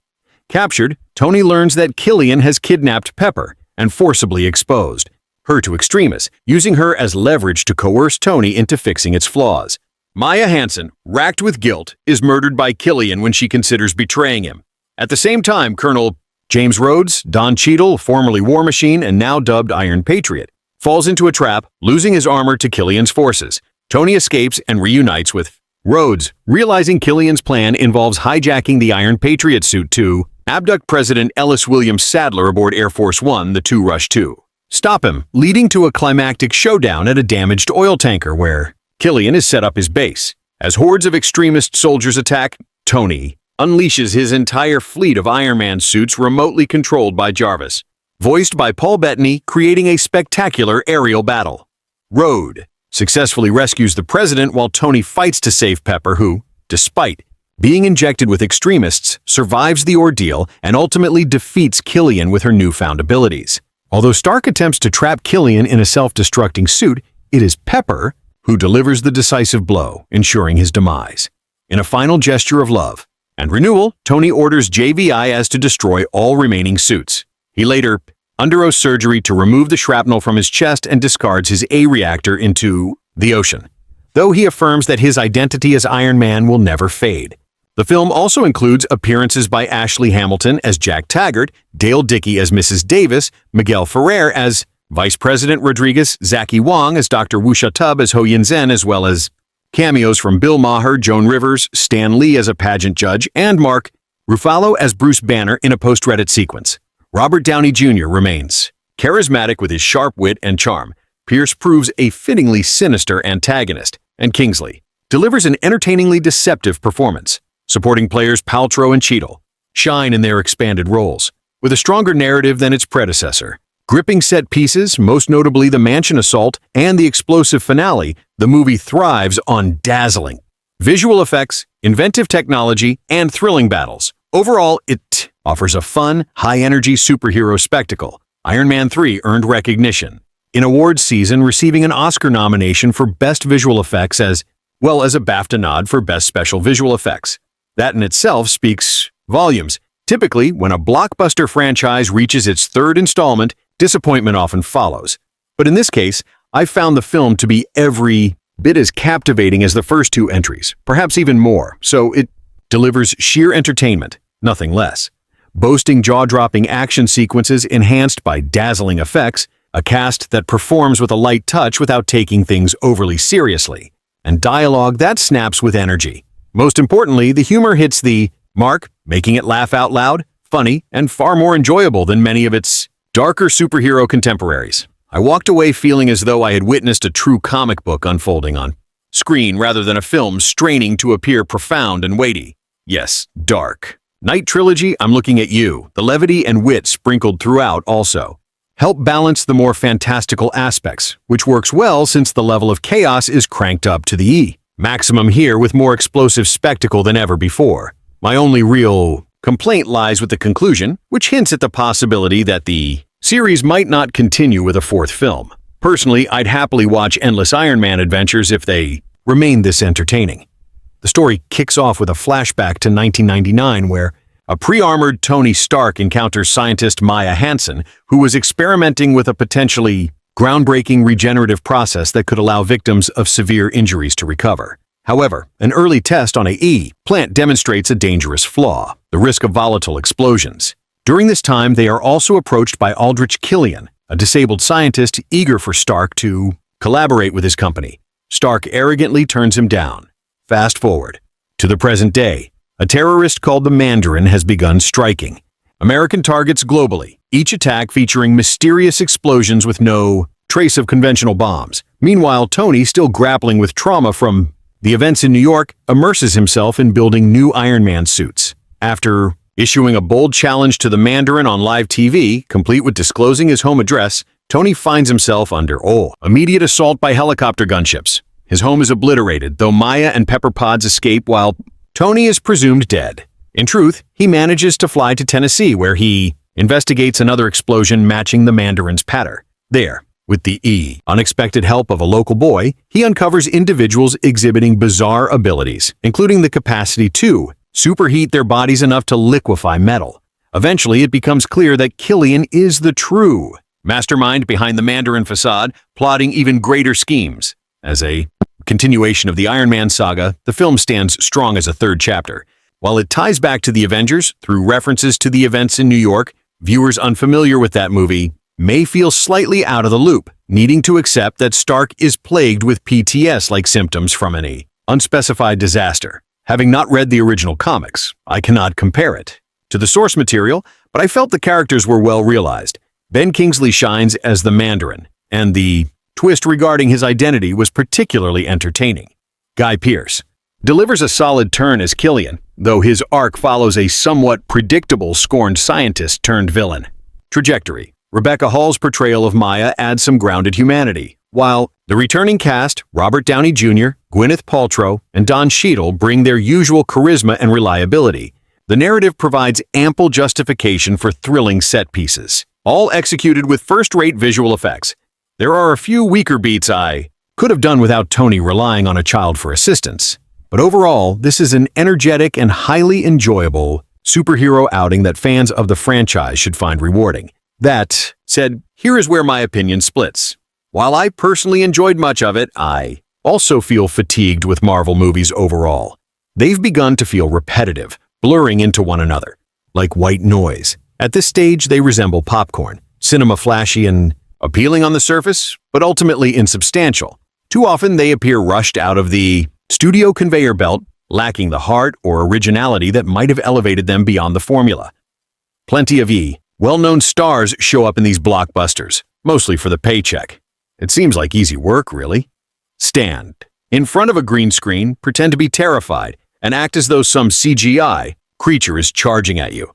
Captured, Tony learns that Killian has kidnapped Pepper and forcibly exposed her to extremists, using her as leverage to coerce Tony into fixing its flaws. Maya Hansen, racked with guilt, is murdered by Killian when she considers betraying him. At the same time, Colonel James Rhodes, Don Cheadle, formerly War Machine and now dubbed Iron Patriot, falls into a trap, losing his armor to Killian's forces. Tony escapes and reunites with Rhodes, realizing Killian's plan involves hijacking the Iron Patriot suit to abduct President Ellis William Sadler aboard Air Force One, the two rush to stop him, leading to a climactic showdown at a damaged oil tanker where Killian has set up his base. As hordes of extremist soldiers attack, Tony unleashes his entire fleet of Iron Man suits remotely controlled by Jarvis, voiced by Paul Bettany, creating a spectacular aerial battle. Rhodes successfully rescues the president while Tony fights to save Pepper, who, despite being injected with extremists, survives the ordeal and ultimately defeats Killian with her newfound abilities. Although Stark attempts to trap Killian in a self-destructing suit, it is Pepper who delivers the decisive blow, ensuring his demise. In a final gesture of love and renewal, Tony orders JVI as to destroy all remaining suits. He later undergoes surgery to remove the shrapnel from his chest and discards his A-reactor into the ocean, though he affirms that his identity as Iron Man will never fade. The film also includes appearances by Ashley Hamilton as Jack Taggart, Dale Dickey as Mrs. Davis, Miguel Ferrer as Vice President Rodriguez, Zaki Wong as Dr. Wuxia Tub as Ho Yin Zhen, as well as cameos from Bill Maher, Joan Rivers, Stan Lee as a pageant judge, and Mark Ruffalo as Bruce Banner in a post-credit sequence. Robert Downey Jr. remains charismatic with his sharp wit and charm. Pierce proves a fittingly sinister antagonist, and Kingsley delivers an entertainingly deceptive performance. Supporting players Paltrow and Cheadle shine in their expanded roles, with a stronger narrative than its predecessor. Gripping set pieces, most notably the mansion assault and the explosive finale, the movie thrives on dazzling visual effects, inventive technology, and thrilling battles. Overall, it offers a fun, high-energy superhero spectacle. Iron Man 3 earned recognition in awards season, receiving an Oscar nomination for Best Visual Effects as well as a BAFTA nod for Best Special Visual Effects. That in itself speaks volumes. Typically, when a blockbuster franchise reaches its third installment, disappointment often follows. But in this case, I found the film to be every bit as captivating as the first two entries, perhaps even more, so it delivers sheer entertainment, nothing less. Boasting jaw-dropping action sequences enhanced by dazzling effects, a cast that performs with a light touch without taking things overly seriously, and dialogue that snaps with energy. Most importantly, the humor hits the mark, making it laugh out loud, funny, and far more enjoyable than many of its darker superhero contemporaries. I walked away feeling as though I had witnessed a true comic book unfolding on screen rather than a film straining to appear profound and weighty. Yes, dark. Night Trilogy, I'm looking at you. The levity and wit sprinkled throughout also help balance the more fantastical aspects, which works well since the level of chaos is cranked up to the maximum here with more explosive spectacle than ever before. My only real complaint lies with the conclusion, which hints at the possibility that the series might not continue with a fourth film. Personally, I'd happily watch endless Iron Man adventures if they remain this entertaining. The story kicks off with a flashback to 1999 where a pre-armored Tony Stark encounters scientist Maya Hansen, who was experimenting with a potentially groundbreaking regenerative process that could allow victims of severe injuries to recover. However, an early test on a plant demonstrates a dangerous flaw, the risk of volatile explosions. During this time, they are also approached by Aldrich Killian, a disabled scientist eager for Stark to collaborate with his company. Stark arrogantly turns him down. Fast forward to the present day. A terrorist called the Mandarin has begun striking American targets globally, each attack featuring mysterious explosions with no trace of conventional bombs. Meanwhile, Tony, still grappling with trauma from the events in New York, immerses himself in building new Iron Man suits. After issuing a bold challenge to the Mandarin on live TV, complete with disclosing his home address, Tony finds himself under immediate assault by helicopter gunships. His home is obliterated, though Maya and Pepper Potts escape while Tony is presumed dead. In truth, he manages to fly to Tennessee, where he investigates another explosion matching the Mandarin's patter. There, with the unexpected help of a local boy, he uncovers individuals exhibiting bizarre abilities, including the capacity to superheat their bodies enough to liquefy metal. Eventually, it becomes clear that Killian is the true mastermind behind the Mandarin facade, plotting even greater schemes. As a continuation of the Iron Man saga, the film stands strong as a third chapter. While it ties back to the Avengers through references to the events in New York, viewers unfamiliar with that movie may feel slightly out of the loop, needing to accept that Stark is plagued with PTS-like symptoms from an unspecified disaster. Having not read the original comics, I cannot compare it to the source material, but I felt the characters were well realized. Ben Kingsley shines as the Mandarin, and the twist regarding his identity was particularly entertaining. Guy Pearce delivers a solid turn as Killian, though his arc follows a somewhat predictable scorned scientist turned villain. Trajectory. Rebecca Hall's portrayal of Maya adds some grounded humanity, while the returning cast, Robert Downey Jr., Gwyneth Paltrow, and Don Cheadle bring their usual charisma and reliability. The narrative provides ample justification for thrilling set pieces, all executed with first-rate visual effects. There are a few weaker beats I could have done without Tony relying on a child for assistance. But overall, this is an energetic and highly enjoyable superhero outing that fans of the franchise should find rewarding. That said, here is where my opinion splits. While I personally enjoyed much of it, I also feel fatigued with Marvel movies overall. They've begun to feel repetitive, blurring into one another, like white noise. At this stage, they resemble popcorn, cinema flashy and appealing on the surface, but ultimately insubstantial. Too often, they appear rushed out of the studio conveyor belt, lacking the heart or originality that might have elevated them beyond the formula. Plenty of well-known stars show up in these blockbusters, mostly for the paycheck. It seems like easy work, really. Stand in front of a green screen, pretend to be terrified, and act as though some CGI creature is charging at you.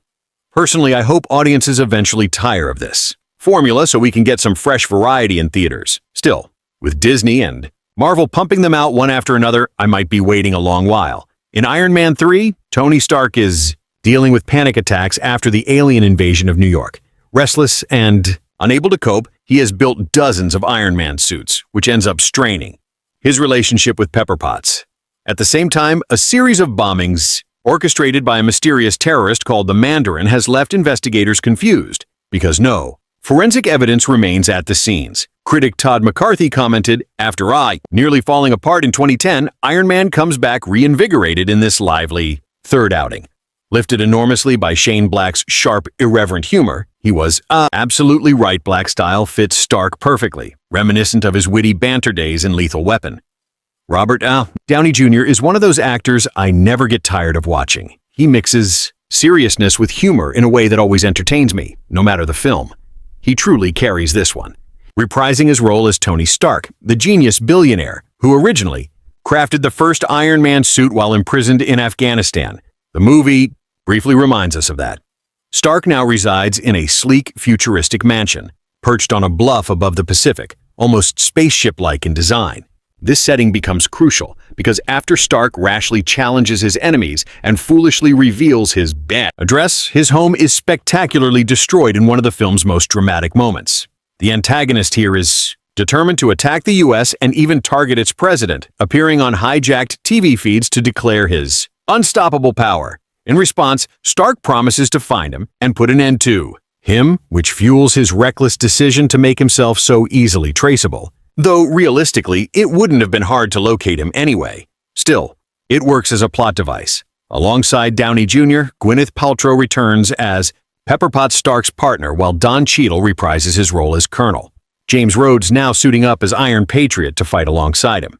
Personally, I hope audiences eventually tire of this formula so we can get some fresh variety in theaters. Still, with Disney and Marvel pumping them out one after another, I might be waiting a long while. In Iron Man 3, Tony Stark is dealing with panic attacks after the alien invasion of New York. Restless and unable to cope, he has built dozens of Iron Man suits, which ends up straining his relationship with Pepper Potts. At the same time, a series of bombings orchestrated by a mysterious terrorist called the Mandarin has left investigators confused, because no forensic evidence remains at the scenes. Critic Todd McCarthy commented, "After nearly falling apart in 2010, Iron Man comes back reinvigorated in this lively third outing." Lifted enormously by Shane Black's sharp, irreverent humor, he was absolutely right. Black style fits Stark perfectly, reminiscent of his witty banter days in Lethal Weapon. Robert Downey Jr. is one of those actors I never get tired of watching. He mixes seriousness with humor in a way that always entertains me, no matter the film. He truly carries this one, reprising his role as Tony Stark, the genius billionaire who originally crafted the first Iron Man suit while imprisoned in Afghanistan. The movie briefly reminds us of that. Stark now resides in a sleek, futuristic mansion, perched on a bluff above the Pacific, almost spaceship-like in design. This setting becomes crucial because after Stark rashly challenges his enemies and foolishly reveals his bad address, his home is spectacularly destroyed in one of the film's most dramatic moments. The antagonist here is determined to attack the U.S. and even target its president, appearing on hijacked TV feeds to declare his unstoppable power. In response, Stark promises to find him and put an end to him, which fuels his reckless decision to make himself so easily traceable. Though realistically, it wouldn't have been hard to locate him anyway. Still, it works as a plot device. Alongside Downey Jr., Gwyneth Paltrow returns as Pepper Potts Stark's partner, while Don Cheadle reprises his role as Colonel. James Rhodes now suiting up as Iron Patriot to fight alongside him.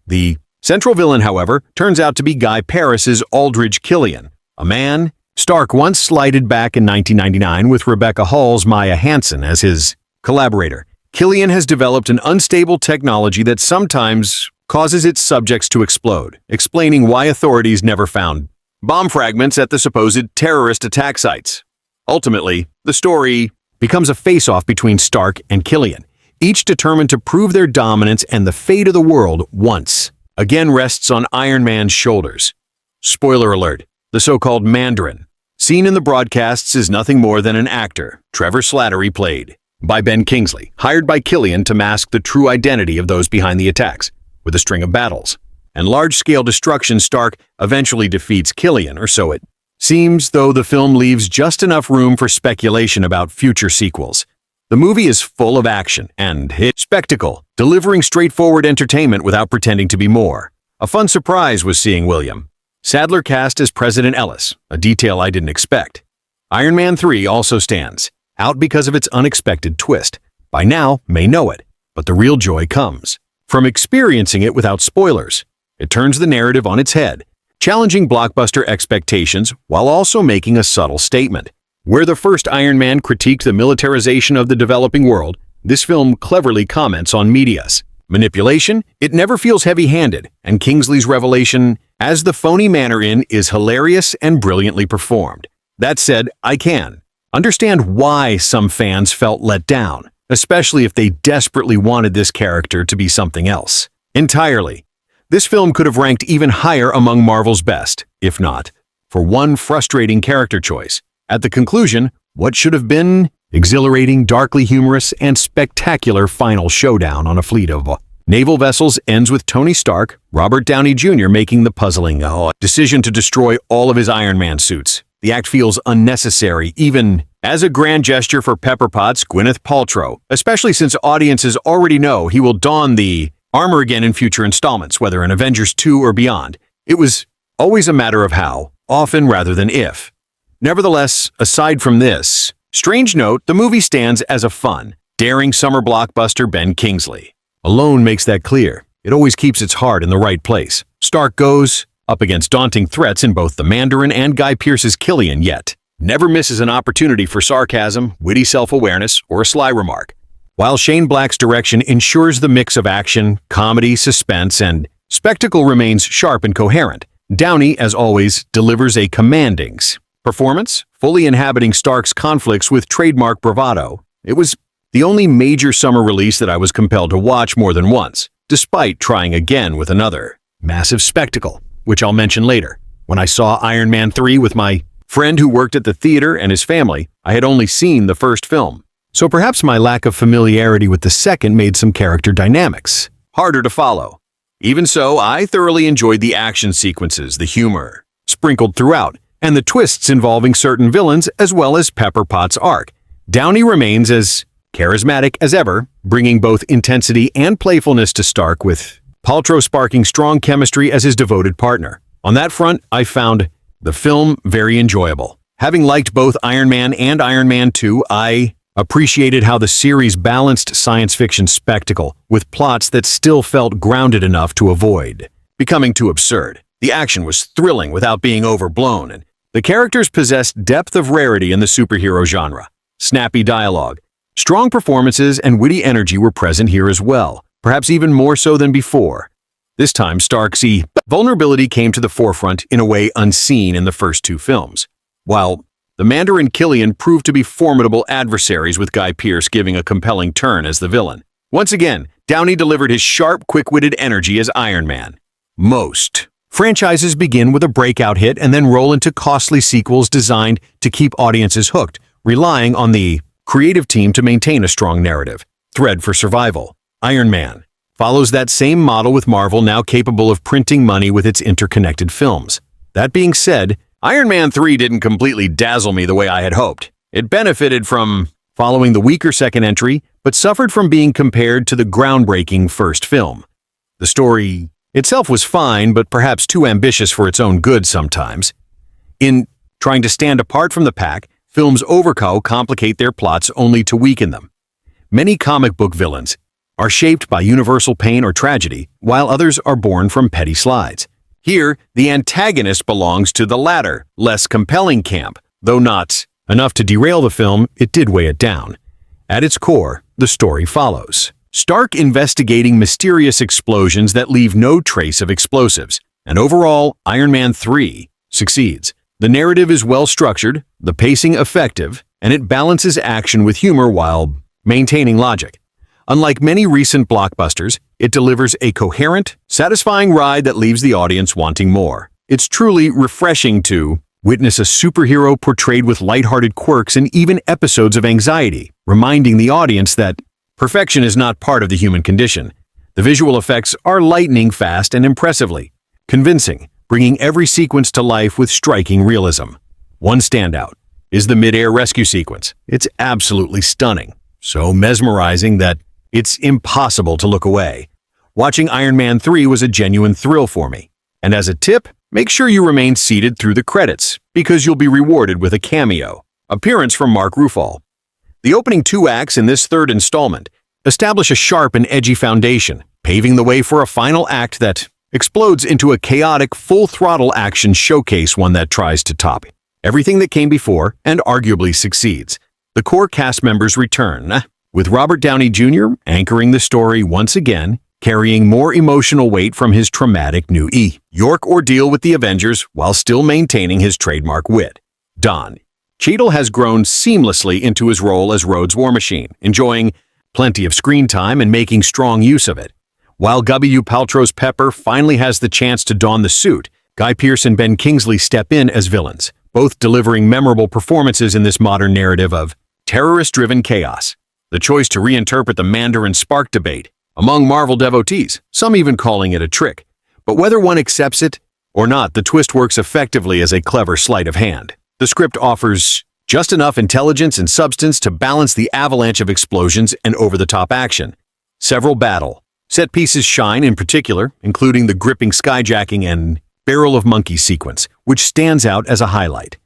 The central villain, however, turns out to be Guy Pearce's Aldridge Killian, a man Stark once slighted back in 1999 with Rebecca Hall's Maya Hansen as his collaborator. Killian has developed an unstable technology that sometimes causes its subjects to explode, explaining why authorities never found bomb fragments at the supposed terrorist attack sites. Ultimately, the story becomes a face-off between Stark and Killian, each determined to prove their dominance, and the fate of the world once again rests on Iron Man's shoulders. Spoiler alert, the so-called Mandarin, seen in the broadcasts, is nothing more than an actor, Trevor Slattery, played by Ben Kingsley, hired by Killian to mask the true identity of those behind the attacks. With a string of battles and large-scale destruction, Stark eventually defeats Killian, or so it seems, though the film leaves just enough room for speculation about future sequels. The movie is full of action and spectacle, delivering straightforward entertainment without pretending to be more. A fun surprise was seeing William Sadler cast as President Ellis, a detail I didn't expect. Iron Man 3 also stands out because of its unexpected twist. By now, may know it, but the real joy comes from experiencing it without spoilers. It turns the narrative on its head. challenging blockbuster expectations while also making a subtle statement. Where the first Iron Man critiqued the militarization of the developing world, this film cleverly comments on media's manipulation. It never feels heavy-handed, and Kingsley's revelation as the phony manner in is hilarious and brilliantly performed. That said, I can understand why some fans felt let down, especially if they desperately wanted this character to be something else entirely. This film could have ranked even higher among Marvel's best, if not for one frustrating character choice. At the conclusion, what should have been exhilarating, darkly humorous, and spectacular final showdown on a fleet of naval vessels ends with Tony Stark, Robert Downey Jr. making the puzzling decision to destroy all of his Iron Man suits. The act feels unnecessary, even as a grand gesture for Pepper Potts' Gwyneth Paltrow, especially since audiences already know he will don the armor again in future installments, whether in Avengers 2 or beyond. It was always a matter of how, often rather than if. Nevertheless, aside from this strange note, the movie stands as a fun, daring summer blockbuster. Ben Kingsley alone makes that clear. It always keeps its heart in the right place. Stark goes up against daunting threats in both the Mandarin and Guy Pearce's Killian, yet never misses an opportunity for sarcasm, witty self-awareness, or a sly remark. While Shane Black's direction ensures the mix of action, comedy, suspense, and spectacle remains sharp and coherent, Downey, as always, delivers a commanding performance, fully inhabiting Stark's conflicts with trademark bravado. It was the only major summer release that I was compelled to watch more than once, despite trying again with another massive spectacle, which I'll mention later. When I saw Iron Man 3 with my friend who worked at the theater and his family, I had only seen the first film. So perhaps my lack of familiarity with the second made some character dynamics harder to follow. Even so, I thoroughly enjoyed the action sequences, the humor sprinkled throughout, and the twists involving certain villains as well as Pepper Potts' arc. Downey remains as charismatic as ever, bringing both intensity and playfulness to Stark, with Paltrow sparking strong chemistry as his devoted partner. On that front, I found the film very enjoyable. Having liked both Iron Man and Iron Man 2, I appreciated how the series balanced science fiction spectacle with plots that still felt grounded enough to avoid becoming too absurd. The action was thrilling without being overblown, and the characters possessed depth of rarity in the superhero genre. Snappy dialogue, strong performances, and witty energy were present here as well, perhaps even more so than before. This time, Stark's vulnerability came to the forefront in a way unseen in the first two films. While the Mandarin Killian proved to be formidable adversaries, with Guy Pearce giving a compelling turn as the villain. Once again, Downey delivered his sharp, quick-witted energy as Iron Man. Most franchises begin with a breakout hit and then roll into costly sequels designed to keep audiences hooked, relying on the creative team to maintain a strong narrative thread for survival. Iron Man follows that same model, with Marvel now capable of printing money with its interconnected films. That being said, Iron Man 3 didn't completely dazzle me the way I had hoped. It benefited from following the weaker second entry, but suffered from being compared to the groundbreaking first film. The story itself was fine, but perhaps too ambitious for its own good sometimes. In trying to stand apart from the pack, films complicate their plots only to weaken them. Many comic book villains are shaped by universal pain or tragedy, while others are born from petty slides. Here, the antagonist belongs to the latter, less compelling camp. Though not enough to derail the film, it did weigh it down. At its core, the story follows Stark investigating mysterious explosions that leave no trace of explosives, and overall, Iron Man 3 succeeds. The narrative is well structured, the pacing effective, and it balances action with humor while maintaining logic. Unlike many recent blockbusters, it delivers a coherent, satisfying ride that leaves the audience wanting more. It's truly refreshing to witness a superhero portrayed with lighthearted quirks and even episodes of anxiety, reminding the audience that perfection is not part of the human condition. The visual effects are lightning fast and impressively convincing, bringing every sequence to life with striking realism. One standout is the mid-air rescue sequence. It's absolutely stunning, so mesmerizing that it's impossible to look away. Watching Iron Man 3 was a genuine thrill for me. And as a tip, make sure you remain seated through the credits, because you'll be rewarded with a cameo appearance from Mark Ruffalo. The opening two acts in this third installment establish a sharp and edgy foundation, paving the way for a final act that explodes into a chaotic, full-throttle action showcase, one that tries to top everything that came before and arguably succeeds. The core cast members return, with Robert Downey Jr. anchoring the story once again, carrying more emotional weight from his traumatic New York ordeal with the Avengers while still maintaining his trademark wit. Don Cheadle has grown seamlessly into his role as Rhodes' War Machine, enjoying plenty of screen time and making strong use of it. While Gwyneth Paltrow's Pepper finally has the chance to don the suit, Guy Pearce and Ben Kingsley step in as villains, both delivering memorable performances in this modern narrative of terrorist-driven chaos. The choice to reinterpret the Mandarin sparked debate among Marvel devotees, some even calling it a trick. But whether one accepts it or not, the twist works effectively as a clever sleight of hand. The script offers just enough intelligence and substance to balance the avalanche of explosions and over-the-top action. Several battle set pieces shine in particular, including the gripping skyjacking and barrel of monkeys sequence, which stands out as a highlight.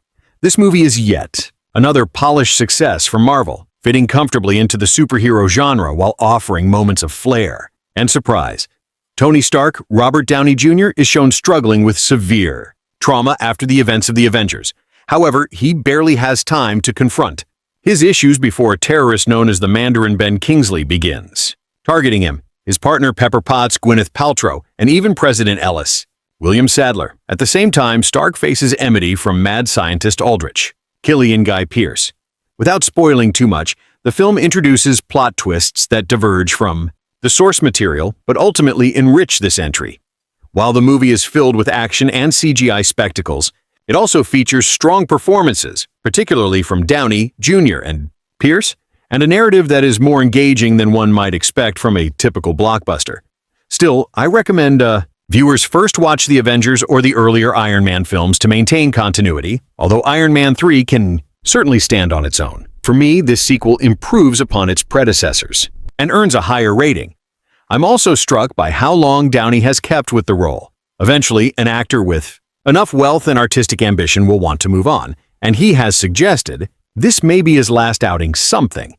This movie is yet another polished success for Marvel, fitting comfortably into the superhero genre while offering moments of flair and surprise. Tony Stark, Robert Downey Jr., is shown struggling with severe trauma after the events of the Avengers. However, he barely has time to confront his issues before a terrorist known as the Mandarin Ben Kingsley begins targeting him, his partner Pepper Potts, Gwyneth Paltrow, and even President Ellis, William Sadler. At the same time, Stark faces enmity from mad scientist Aldrich, Killian Guy Pearce. Without spoiling too much, the film introduces plot twists that diverge from the source material, but ultimately enrich this entry. While the movie is filled with action and CGI spectacles, it also features strong performances, particularly from Downey Jr. and Pearce, and a narrative that is more engaging than one might expect from a typical blockbuster. Still, I recommend viewers first watch the Avengers or the earlier Iron Man films to maintain continuity, although Iron Man 3 can certainly stand on its own. For me, this sequel improves upon its predecessors and earns a higher rating. I'm also struck by how long Downey has kept with the role. Eventually, an actor with enough wealth and artistic ambition will want to move on, and he has suggested this may be his last outing something.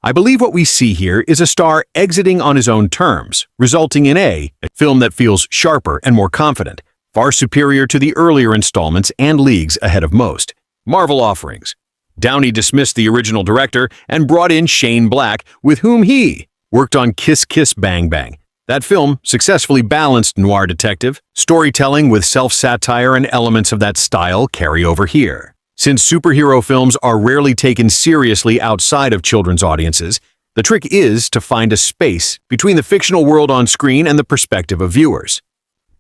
I believe what we see here is a star exiting on his own terms, resulting in a film that feels sharper and more confident, far superior to the earlier installments and leagues ahead of most Marvel offerings. Downey dismissed the original director and brought in Shane Black, with whom he worked on Kiss Kiss Bang Bang. That film successfully balanced noir detective storytelling with self-satire, and elements of that style carry over here. Since superhero films are rarely taken seriously outside of children's audiences, the trick is to find a space between the fictional world on screen and the perspective of viewers.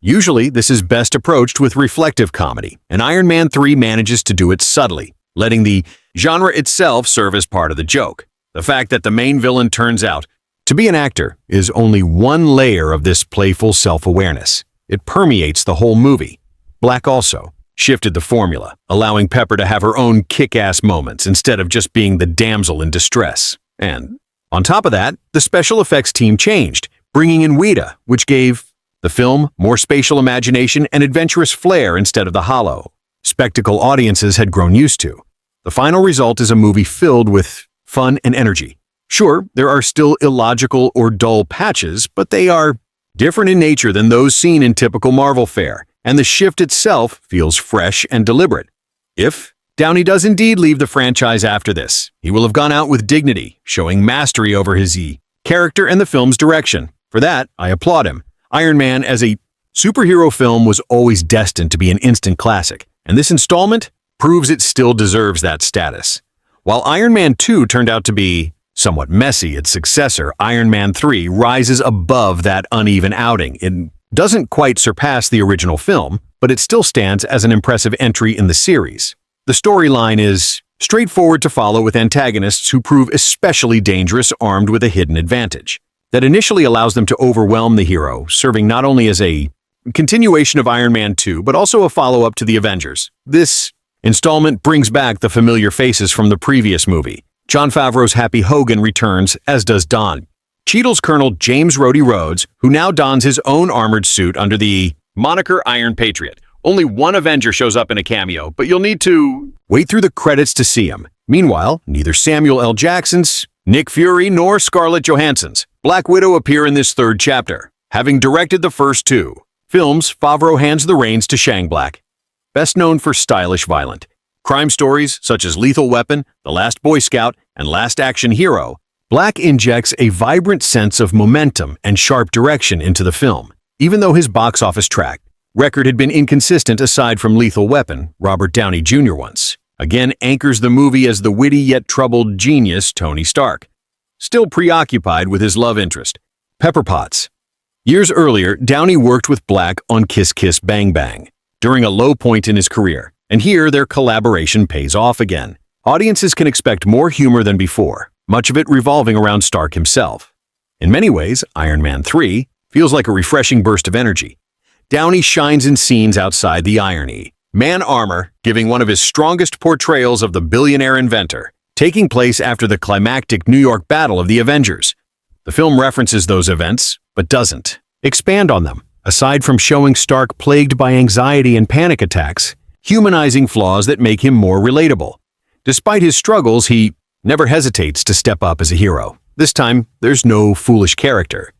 Usually, this is best approached with reflective comedy, and Iron Man 3 manages to do it subtly, letting the genre itself serve as part of the joke. The fact that the main villain turns out to be an actor is only one layer of this playful self-awareness. It permeates the whole movie. Black also shifted the formula, allowing Pepper to have her own kick-ass moments instead of just being the damsel in distress. And on top of that, the special effects team changed, bringing in Weta, which gave the film more spatial imagination and adventurous flair instead of the hollow spectacle audiences had grown used to. The final result is a movie filled with fun and energy. Sure, there are still illogical or dull patches, but they are different in nature than those seen in typical Marvel fare, and the shift itself feels fresh and deliberate. If Downey does indeed leave the franchise after this, he will have gone out with dignity, showing mastery over his character and the film's direction. For that, I applaud him. Iron Man as a superhero film was always destined to be an instant classic, and this installment proves it still deserves that status. While Iron Man 2 turned out to be somewhat messy, its successor, Iron Man 3, rises above that uneven outing. It doesn't quite surpass the original film, but it still stands as an impressive entry in the series. The storyline is straightforward to follow, with antagonists who prove especially dangerous, armed with a hidden advantage that initially allows them to overwhelm the hero, serving not only as a continuation of Iron Man 2, but also a follow-up to the Avengers. This installment brings back the familiar faces from the previous movie. Jon Favreau's Happy Hogan returns, as does Don Cheadle's Colonel James Rhodey Rhodes, who now dons his own armored suit under the moniker Iron Patriot. Only one Avenger shows up in a cameo, but you'll need to wait through the credits to see him. Meanwhile, neither Samuel L. Jackson's, Nick Fury, nor Scarlett Johansson's Black Widow appear in this third chapter. Having directed the first two, Films, Favreau hands the reins to Shane Black. Best known for stylish violent crime stories such as Lethal Weapon, The Last Boy Scout, and Last Action Hero, Black injects a vibrant sense of momentum and sharp direction into the film. Even though his box office track record had been inconsistent aside from Lethal Weapon, Robert Downey Jr. once again anchors the movie as the witty yet troubled genius Tony Stark, still preoccupied with his love interest, Pepper Potts. Years earlier, Downey worked with Black on Kiss Kiss Bang Bang during a low point in his career, and here their collaboration pays off again. Audiences can expect more humor than before, much of it revolving around Stark himself. In many ways, Iron Man 3 feels like a refreshing burst of energy. Downey shines in scenes outside the irony. Man armor, giving one of his strongest portrayals of the billionaire inventor, taking place after the climactic New York battle of the Avengers. The film references those events, but doesn't expand on them. Aside from showing Stark plagued by anxiety and panic attacks, humanizing flaws that make him more relatable. Despite his struggles, he never hesitates to step up as a hero. This time, there's no foolish character,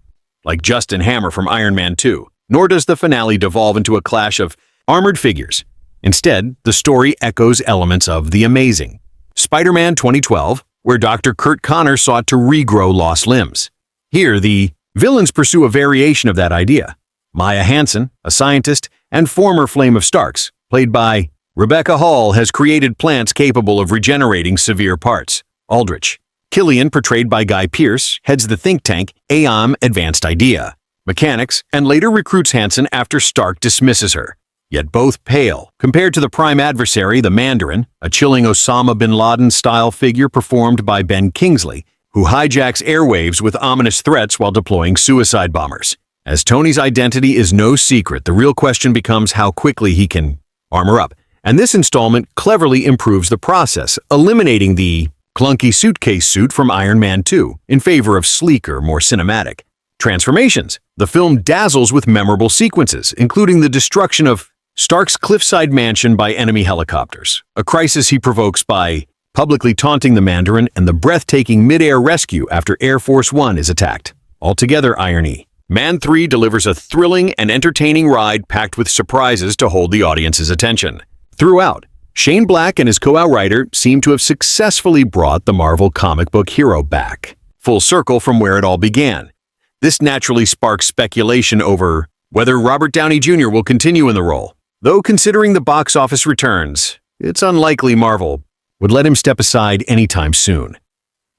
like Justin Hammer from Iron Man 2, nor does the finale devolve into a clash of armored figures. Instead, the story echoes elements of The Amazing Spider-Man 2012, where Dr. Kurt Connor sought to regrow lost limbs. Here, the villains pursue a variation of that idea. Maya Hansen, a scientist and former Flame of Starks, played by Rebecca Hall, has created plants capable of regenerating severe parts. Aldrich Killian, portrayed by Guy Pearce, heads the think tank AIM Advanced Idea Mechanics and later recruits Hansen after Stark dismisses her. Yet both pale compared to the prime adversary, the Mandarin, a chilling Osama bin Laden-style figure performed by Ben Kingsley, who hijacks airwaves with ominous threats while deploying suicide bombers. As Tony's identity is no secret, the real question becomes how quickly he can armor up. And this installment cleverly improves the process, eliminating the clunky suitcase suit from Iron Man 2 in favor of sleeker, more cinematic transformations. The film dazzles with memorable sequences, including the destruction of Stark's cliffside mansion by enemy helicopters, a crisis he provokes by publicly taunting the Mandarin, and the breathtaking mid-air rescue after Air Force One is attacked. Altogether irony. Man 3 delivers a thrilling and entertaining ride packed with surprises to hold the audience's attention. Throughout, Shane Black and his co-writer seem to have successfully brought the Marvel comic book hero back, full circle from where it all began. This naturally sparks speculation over whether Robert Downey Jr. will continue in the role. Though considering the box office returns, it's unlikely Marvel would let him step aside anytime soon.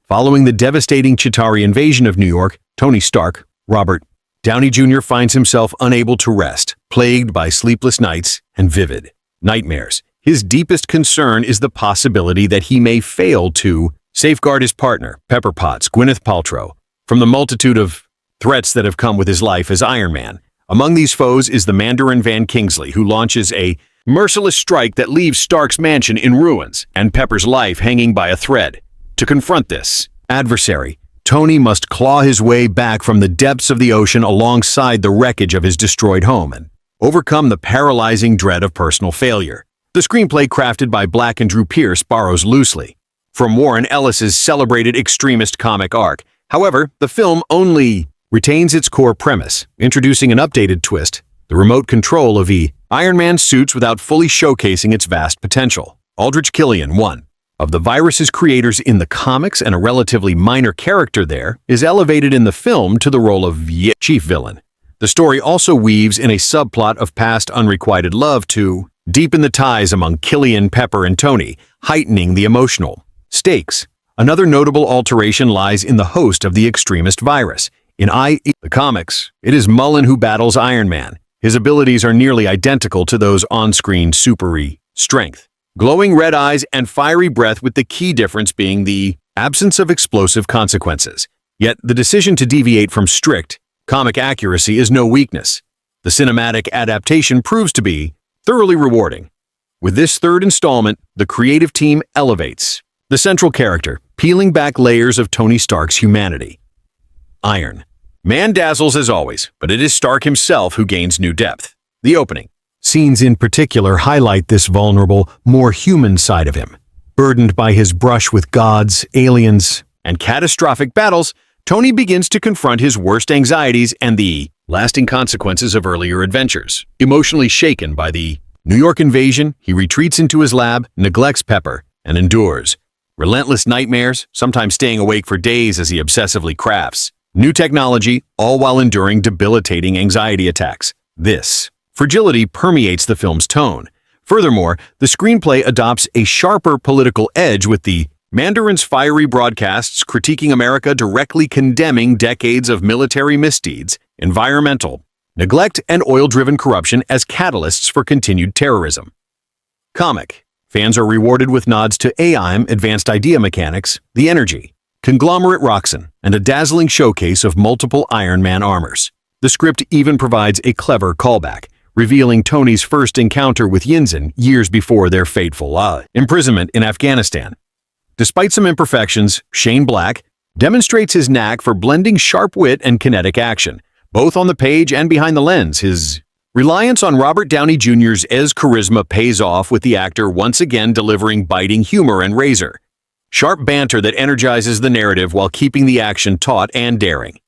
Following the devastating Chitauri invasion of New York, Tony Stark, Robert Downey Jr. finds himself unable to rest, plagued by sleepless nights and vivid nightmares. His deepest concern is the possibility that he may fail to safeguard his partner, Pepper Potts, Gwyneth Paltrow, from the multitude of threats that have come with his life as Iron Man. Among these foes is the Mandarin Van Kingsley, who launches a merciless strike that leaves Stark's mansion in ruins and Pepper's life hanging by a thread. To confront this adversary, Tony must claw his way back from the depths of the ocean alongside the wreckage of his destroyed home and overcome the paralyzing dread of personal failure. The screenplay, crafted by Black and Drew Pearce, borrows loosely from Warren Ellis's celebrated extremist comic arc. However, the film only retains its core premise, introducing an updated twist, the remote control of Iron Man suits without fully showcasing its vast potential. Aldrich Killian, one of the virus's creators in the comics and a relatively minor character there, is elevated in the film to the role of chief villain. The story also weaves in a subplot of past unrequited love to deepen the ties among Killian, Pepper, and Tony, heightening the emotional stakes. Another notable alteration lies in the host of the extremist virus. In the comics, it is Mullen who battles Iron Man. His abilities are nearly identical to those on-screen super-y strength, glowing red eyes, and fiery breath, with the key difference being the absence of explosive consequences. Yet the decision to deviate from strict comic accuracy is no weakness. The cinematic adaptation proves to be thoroughly rewarding. With this third installment, the creative team elevates the central character, peeling back layers of Tony Stark's humanity. Iron Man dazzles as always, but it is Stark himself who gains new depth. The opening scenes in particular highlight this vulnerable, more human side of him. Burdened by his brush with gods, aliens, and catastrophic battles, Tony begins to confront his worst anxieties and the lasting consequences of earlier adventures. Emotionally shaken by the New York invasion, he retreats into his lab, neglects Pepper, and endures relentless nightmares, sometimes staying awake for days as he obsessively crafts new technology, all while enduring debilitating anxiety attacks. This fragility permeates the film's tone. Furthermore, the screenplay adopts a sharper political edge, with the Mandarin's fiery broadcasts critiquing America, directly condemning decades of military misdeeds, environmental neglect, and oil-driven corruption as catalysts for continued terrorism. Comic fans are rewarded with nods to AIM, advanced idea mechanics, the energy, conglomerate Roxxon, and a dazzling showcase of multiple Iron Man armors. The script even provides a clever callback, revealing Tony's first encounter with Yinzin years before their fateful imprisonment in Afghanistan. Despite some imperfections, Shane Black demonstrates his knack for blending sharp wit and kinetic action, both on the page and behind the lens. His reliance on Robert Downey Jr.'s charisma pays off, with the actor once again delivering biting humor and sharp banter that energizes the narrative while keeping the action taut and daring.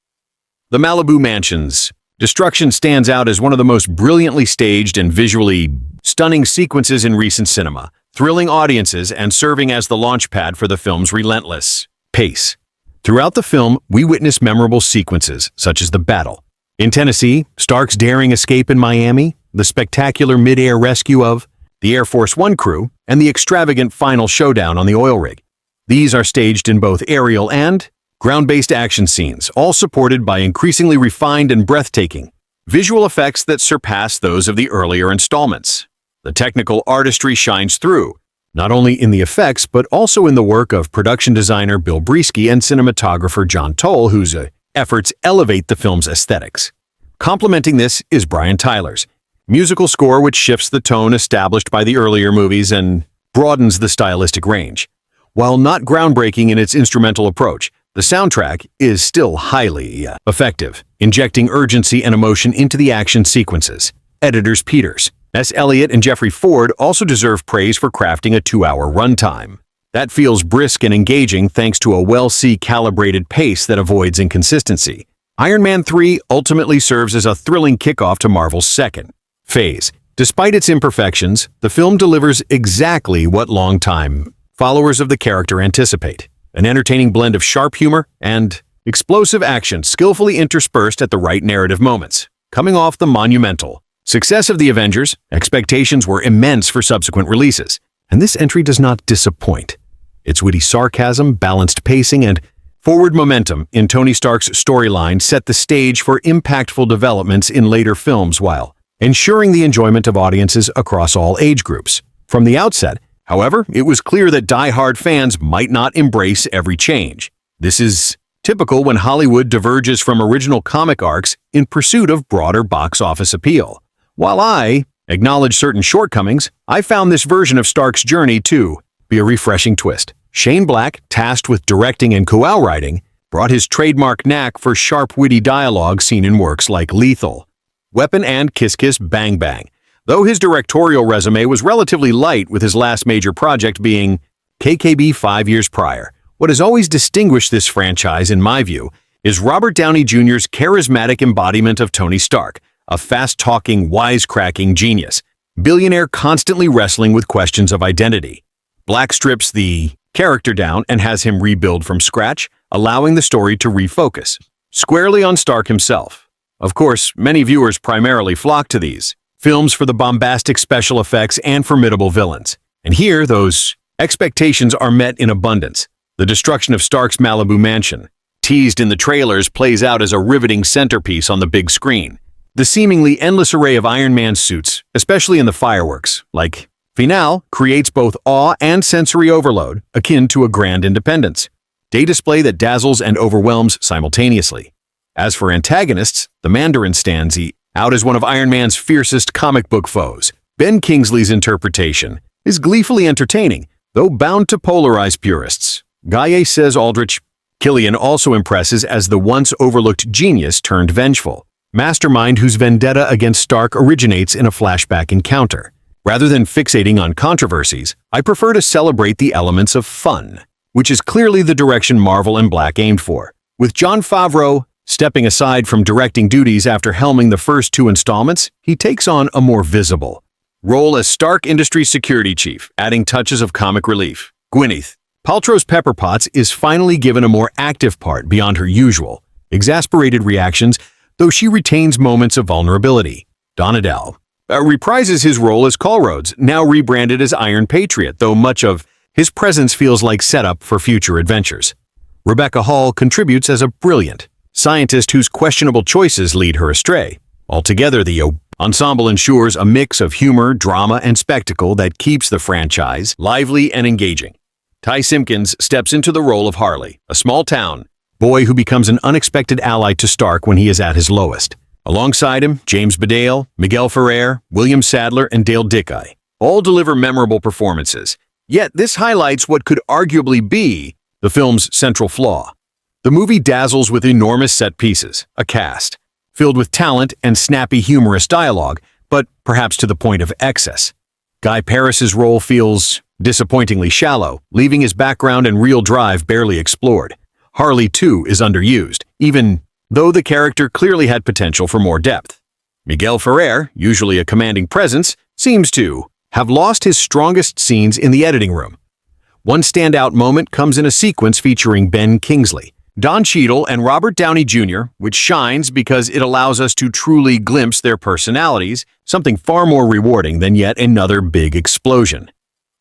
The Malibu Mansion's destruction stands out as one of the most brilliantly staged and visually stunning sequences in recent cinema, thrilling audiences and serving as the launchpad for the film's relentless pace. Throughout the film, we witness memorable sequences such as the battle in Tennessee, Stark's daring escape in Miami, the spectacular mid-air rescue of the Air Force One crew, and the extravagant final showdown on the oil rig. These are staged in both aerial and ground-based action scenes, all supported by increasingly refined and breathtaking visual effects that surpass those of the earlier installments. The technical artistry shines through, not only in the effects but also in the work of production designer Bill Brisky and cinematographer John Toll, whose efforts elevate the film's aesthetics. Complementing this is Brian Tyler's musical score, which shifts the tone established by the earlier movies and broadens the stylistic range. While not groundbreaking in its instrumental approach, the soundtrack is still highly effective, injecting urgency and emotion into the action sequences. Editors Peters, S. Elliott, and Jeffrey Ford also deserve praise for crafting a 2-hour runtime that feels brisk and engaging thanks to a well-calibrated pace that avoids inconsistency. Iron Man 3 ultimately serves as a thrilling kickoff to Marvel's second phase. Despite its imperfections, the film delivers exactly what longtime followers of the character anticipate: an entertaining blend of sharp humor and explosive action, skillfully interspersed at the right narrative moments. Coming off the monumental success of The Avengers, expectations were immense for subsequent releases, and this entry does not disappoint. Its witty sarcasm, balanced pacing, and forward momentum in Tony Stark's storyline set the stage for impactful developments in later films while ensuring the enjoyment of audiences across all age groups. From the outset, however, it was clear that die-hard fans might not embrace every change. This is typical when Hollywood diverges from original comic arcs in pursuit of broader box office appeal. While I acknowledge certain shortcomings, I found this version of Stark's journey to be a refreshing twist. Shane Black, tasked with directing and co-writing, brought his trademark knack for sharp, witty dialogue seen in works like Lethal Weapon and Kiss Kiss Bang Bang. Though his directorial resume was relatively light, with his last major project being KKB 5 years prior, what has always distinguished this franchise, in my view, is Robert Downey Jr.'s charismatic embodiment of Tony Stark, a fast-talking, wisecracking genius, billionaire constantly wrestling with questions of identity. Black strips the character down and has him rebuild from scratch, allowing the story to refocus squarely on Stark himself. Of course, many viewers primarily flock to these films for the bombastic special effects and formidable villains, and here those expectations are met in abundance. The destruction of Stark's Malibu mansion, teased in the trailers, plays out as a riveting centerpiece on the big screen. The seemingly endless array of Iron Man suits, especially in the fireworks, like finale, creates both awe and sensory overload, akin to a grand independence day display that dazzles and overwhelms simultaneously. As for antagonists, the Mandarin stands out as one of Iron Man's fiercest comic book foes. Ben Kingsley's interpretation is gleefully entertaining, though bound to polarize purists. Gaye says Aldrich. Killian also impresses as the once-overlooked genius turned vengeful mastermind whose vendetta against Stark originates in a flashback encounter. Rather than fixating on controversies, I prefer to celebrate the elements of fun, which is clearly the direction Marvel and Black aimed for. With Jon Favreau Stepping aside from directing duties after helming the first two installments, he takes on a more visible role as Stark Industries security chief, adding touches of comic relief. Gwyneth Paltrow's Pepper Potts is finally given a more active part beyond her usual exasperated reactions, though she retains moments of vulnerability. Downey reprises his role as Colruy's, now rebranded as Iron Patriot, though much of his presence feels like setup for future adventures. Rebecca Hall contributes as a brilliant scientist whose questionable choices lead her astray. Altogether, the ensemble ensures a mix of humor, drama, and spectacle that keeps the franchise lively and engaging. Ty Simpkins steps into the role of Harley, a small-town boy who becomes an unexpected ally to Stark when he is at his lowest. Alongside him, James Badale, Miguel Ferrer, William Sadler, and Dale Dickey all deliver memorable performances. Yet this highlights what could arguably be the film's central flaw. The movie dazzles with enormous set pieces, a cast filled with talent and snappy, humorous dialogue, but perhaps to the point of excess. Guy Pearce's role feels disappointingly shallow, leaving his background and real drive barely explored. Harley, too, is underused, even though the character clearly had potential for more depth. Miguel Ferrer, usually a commanding presence, seems to have lost his strongest scenes in the editing room. One standout moment comes in a sequence featuring Ben Kingsley, Don Cheadle, and Robert Downey Jr., which shines because it allows us to truly glimpse their personalities, something far more rewarding than yet another big explosion.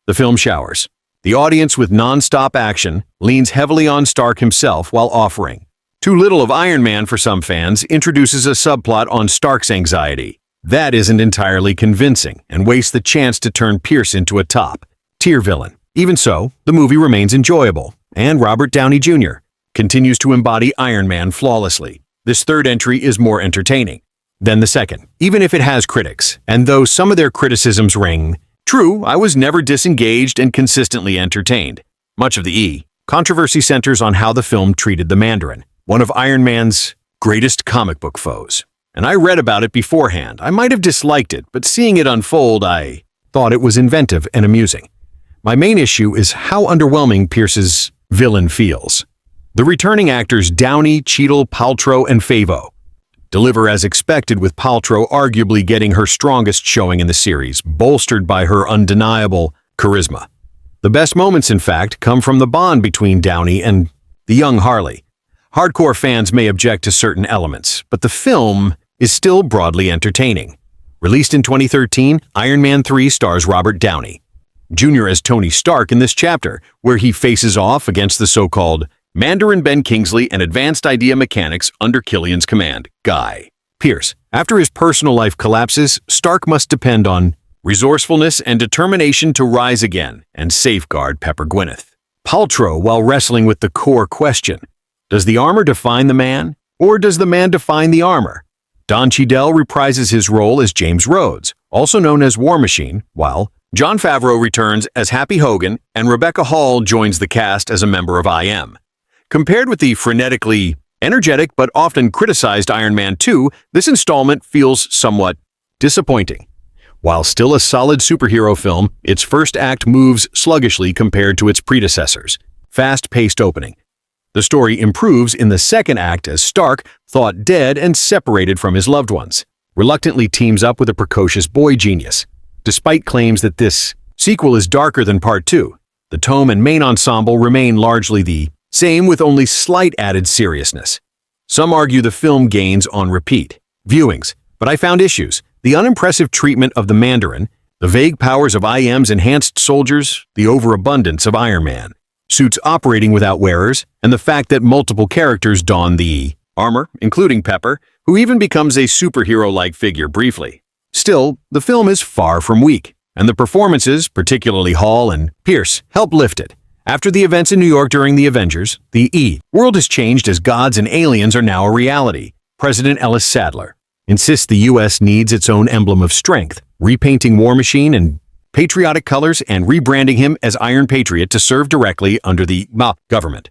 The film showers the audience with non-stop action, leans heavily on Stark himself while offering too little of Iron Man for some fans, introduces a subplot on Stark's anxiety. That isn't entirely convincing and wastes the chance to turn Pierce into a top-tier villain. Even so, the movie remains enjoyable, and Robert Downey Jr. continues to embody Iron Man flawlessly. This third entry is more entertaining than the second, even if it has critics. And though some of their criticisms ring true, I was never disengaged and consistently entertained. Much of the controversy centers on how the film treated the Mandarin, one of Iron Man's greatest comic book foes. And I read about it beforehand. I might have disliked it, but seeing it unfold, I thought it was inventive and amusing. My main issue is how underwhelming Pierce's villain feels. The returning actors Downey, Cheadle, Paltrow, and Favreau deliver as expected, with Paltrow arguably getting her strongest showing in the series, bolstered by her undeniable charisma. The best moments, in fact, come from the bond between Downey and the young Harley. Hardcore fans may object to certain elements, but the film is still broadly entertaining. Released in 2013, Iron Man 3 stars Robert Downey Jr. as Tony Stark in this chapter, where he faces off against the so-called Mandarin Ben Kingsley and advanced idea mechanics under Killian's command, Guy Pearce. After his personal life collapses, Stark must depend on resourcefulness and determination to rise again and safeguard Pepper Gwyneth Paltrow while wrestling with the core question: does the armor define the man, or does the man define the armor? Don Cheadle reprises his role as James Rhodes, also known as War Machine, while Jon Favreau returns as Happy Hogan and Rebecca Hall joins the cast as a member of IM. Compared with the frenetically energetic but often criticized Iron Man 2, this installment feels somewhat disappointing. While still a solid superhero film, its first act moves sluggishly compared to its predecessors' fast-paced opening. The story improves in the second act as Stark, thought dead and separated from his loved ones, reluctantly teams up with a precocious boy genius. Despite claims that this sequel is darker than Part 2, the tone and main ensemble remain largely the same, with only slight added seriousness. Some argue the film gains on repeat viewings, but I found issues. The unimpressive treatment of the Mandarin, the vague powers of IM's enhanced soldiers, the overabundance of Iron Man suits operating without wearers, and the fact that multiple characters don the armor, including Pepper, who even becomes a superhero-like figure briefly. Still, the film is far from weak, and the performances, particularly Hall and Pierce, help lift it. After the events in New York during the Avengers, the world has changed as gods and aliens are now a reality. President Ellis Sadler insists the U.S. needs its own emblem of strength, repainting War Machine in patriotic colors and rebranding him as Iron Patriot to serve directly under the government.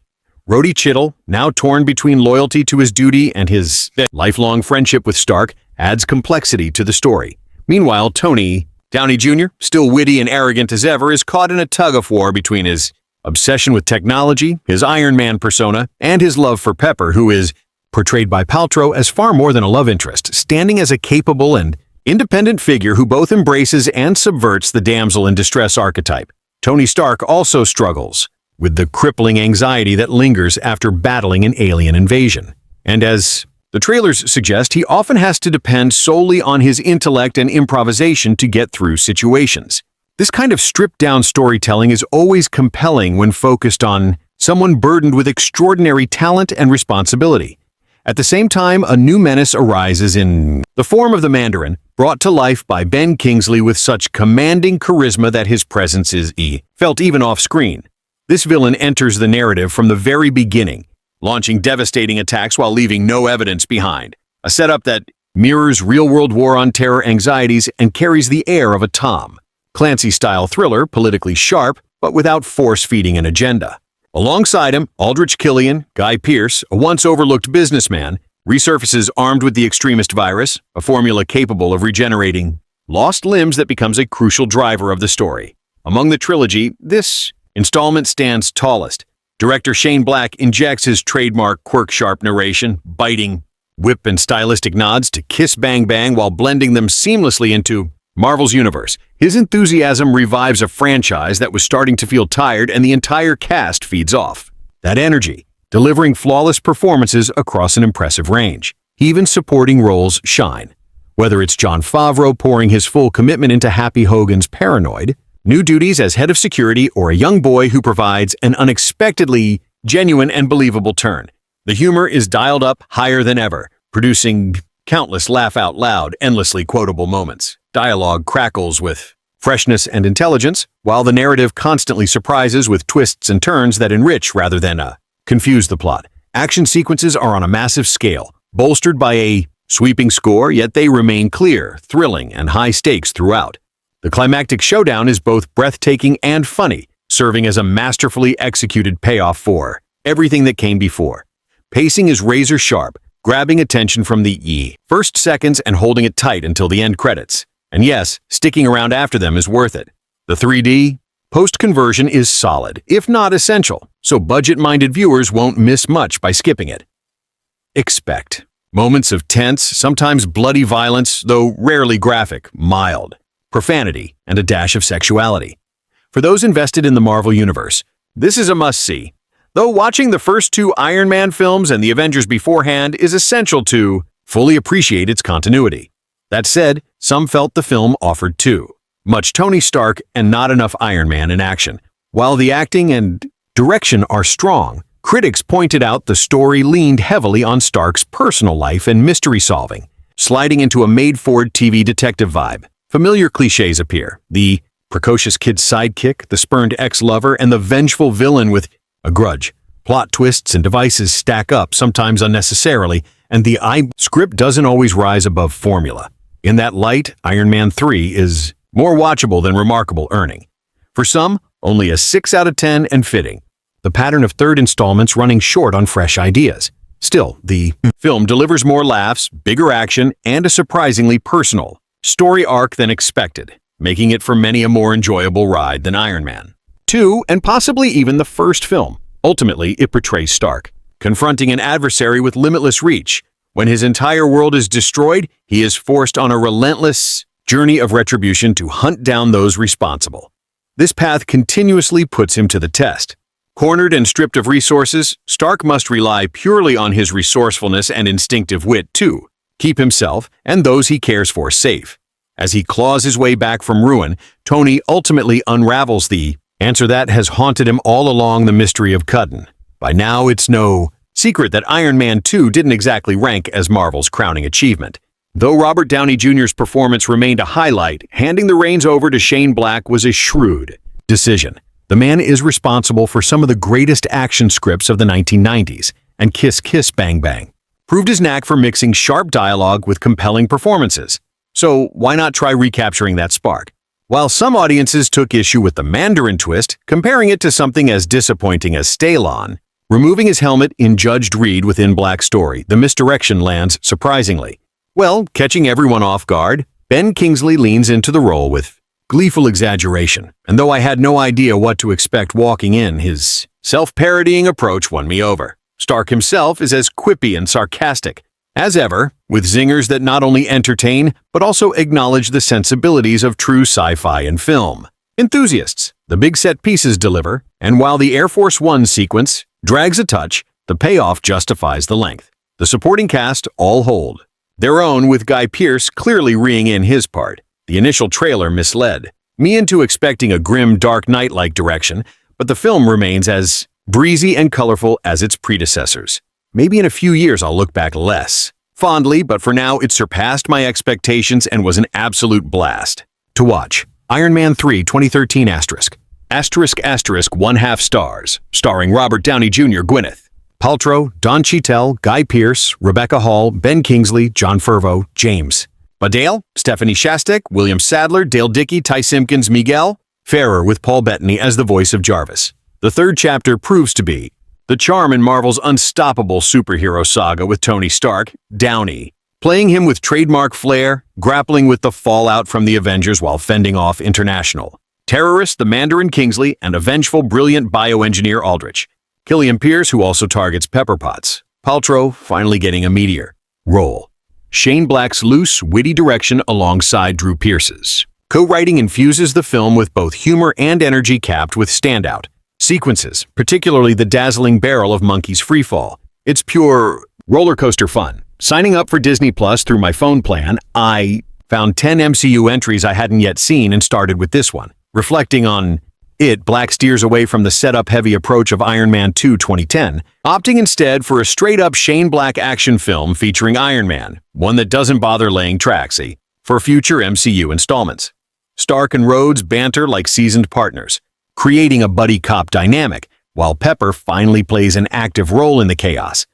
Rhodey Cheadle, now torn between loyalty to his duty and his lifelong friendship with Stark, adds complexity to the story. Meanwhile, Tony Downey Jr., still witty and arrogant as ever, is caught in a tug-of-war between his obsession with technology, his Iron Man persona, and his love for Pepper, who is portrayed by Paltrow as far more than a love interest, standing as a capable and independent figure who both embraces and subverts the damsel in distress archetype. Tony Stark also struggles with the crippling anxiety that lingers after battling an alien invasion. And as the trailers suggest, he often has to depend solely on his intellect and improvisation to get through situations. This kind of stripped-down storytelling is always compelling when focused on someone burdened with extraordinary talent and responsibility. At the same time, a new menace arises in the form of the Mandarin, brought to life by Ben Kingsley with such commanding charisma that his presence is felt even off-screen. This villain enters the narrative from the very beginning, launching devastating attacks while leaving no evidence behind, a setup that mirrors real-world war on terror anxieties and carries the air of a Tom Clancy-style thriller, politically sharp, but without force-feeding an agenda. Alongside him, Aldrich Killian, Guy Pearce, a once-overlooked businessman, resurfaces armed with the extremist virus, a formula capable of regenerating lost limbs that becomes a crucial driver of the story. Among the trilogy, this installment stands tallest. Director Shane Black injects his trademark quirk-sharp narration, biting whip and stylistic nods to Kiss Bang Bang while blending them seamlessly into Marvel's universe. His enthusiasm revives a franchise that was starting to feel tired, and the entire cast feeds off that energy, delivering flawless performances across an impressive range. Even supporting roles shine. Whether it's Jon Favreau pouring his full commitment into Happy Hogan's Paranoid, new duties as head of security, or a young boy who provides an unexpectedly genuine and believable turn, the humor is dialed up higher than ever, producing countless laugh-out-loud, endlessly quotable moments. Dialogue crackles with freshness and intelligence, while the narrative constantly surprises with twists and turns that enrich rather than confuse the plot. Action sequences are on a massive scale, bolstered by a sweeping score, yet they remain clear, thrilling, and high stakes throughout. The climactic showdown is both breathtaking and funny, serving as a masterfully executed payoff for everything that came before. Pacing is razor-sharp, grabbing attention from the first seconds and holding it tight until the end credits. And yes, sticking around after them is worth it. The 3D post-conversion is solid, if not essential, so budget-minded viewers won't miss much by skipping it. Expect moments of tense, sometimes bloody violence, though rarely graphic, mild, profanity, and a dash of sexuality. For those invested in the Marvel Universe, this is a must-see, though watching the first two Iron Man films and the Avengers beforehand is essential to fully appreciate its continuity. That said, some felt the film offered too much Tony Stark and not enough Iron Man in action. While the acting and direction are strong, critics pointed out the story leaned heavily on Stark's personal life and mystery solving, sliding into a made-for-TV detective vibe. Familiar cliches appear: the precocious kid sidekick, the spurned ex-lover, and the vengeful villain with a grudge. Plot twists and devices stack up, sometimes unnecessarily, and the script doesn't always rise above formula. In that light, Iron Man 3 is more watchable than remarkable earning. For some, only a 6 out of 10 and fitting. The pattern of third installments running short on fresh ideas. Still, the film delivers more laughs, bigger action, and a surprisingly personal story arc than expected, making it for many a more enjoyable ride than Iron Man 2 and possibly even the first film. Ultimately, it portrays Stark confronting an adversary with limitless reach. When his entire world is destroyed, he is forced on a relentless journey of retribution to hunt down those responsible. This path continuously puts him to the test. Cornered and stripped of resources, Stark must rely purely on his resourcefulness and instinctive wit to keep himself and those he cares for safe. As he claws his way back from ruin, Tony ultimately unravels the answer that has haunted him all along: the mystery of Cutton. By now, it's no secret that Iron Man 2 didn't exactly rank as Marvel's crowning achievement. Though Robert Downey Jr.'s performance remained a highlight, handing the reins over to Shane Black was a shrewd decision. The man is responsible for some of the greatest action scripts of the 1990s, and Kiss Kiss Bang Bang proved his knack for mixing sharp dialogue with compelling performances. So why not try recapturing that spark? While some audiences took issue with the Mandarin twist, comparing it to something as disappointing as Stalon, removing his helmet in Judge Dredd within Black's story, the misdirection lands surprisingly. Well, catching everyone off guard, Ben Kingsley leans into the role with gleeful exaggeration, and though I had no idea what to expect walking in, his self-parodying approach won me over. Stark himself is as quippy and sarcastic as ever, with zingers that not only entertain, but also acknowledge the sensibilities of true sci-fi and film. Enthusiasts, the big set pieces deliver, and while the Air Force One sequence drags a touch, the payoff justifies the length. The supporting cast all hold their own, with Guy Pearce clearly reeing in his part. The initial trailer misled me into expecting a grim Dark Knight-like direction, but the film remains as breezy and colorful as its predecessors. Maybe in a few years I'll look back less fondly, but for now it surpassed my expectations and was an absolute blast to watch. Iron Man 3 2013 ******, 1/2 stars, starring Robert Downey Jr., Gwyneth Paltrow, Don Cheadle, Guy Pearce, Rebecca Hall, Ben Kingsley, John Fervo, James Badale, Stephanie Shastek, William Sadler, Dale Dickey, Ty Simpkins, Miguel Ferrer, with Paul Bettany as the voice of Jarvis. The third chapter proves to be the charm in Marvel's unstoppable superhero saga, with Tony Stark, Downey, playing him with trademark flair, grappling with the fallout from the Avengers while fending off international terrorist the Mandarin Kingsley and a vengeful, brilliant bioengineer Aldrich. Killian Pearce, who also targets Pepper Potts. Paltrow finally getting a meteor role. Shane Black's loose, witty direction alongside Drew Pearce's co-writing infuses the film with both humor and energy, capped with standout sequences, particularly the dazzling barrel of Monkey's freefall. It's pure roller coaster fun. Signing up for Disney Plus through my phone plan, I found 10 MCU entries I hadn't yet seen and started with this one. Reflecting on it, Black steers away from the setup-heavy approach of Iron Man 2 2010, opting instead for a straight-up Shane Black action film featuring Iron Man, one that doesn't bother laying tracks for future MCU installments. Stark and Rhodes banter like seasoned partners, creating a buddy cop dynamic, while Pepper finally plays an active role in the chaos.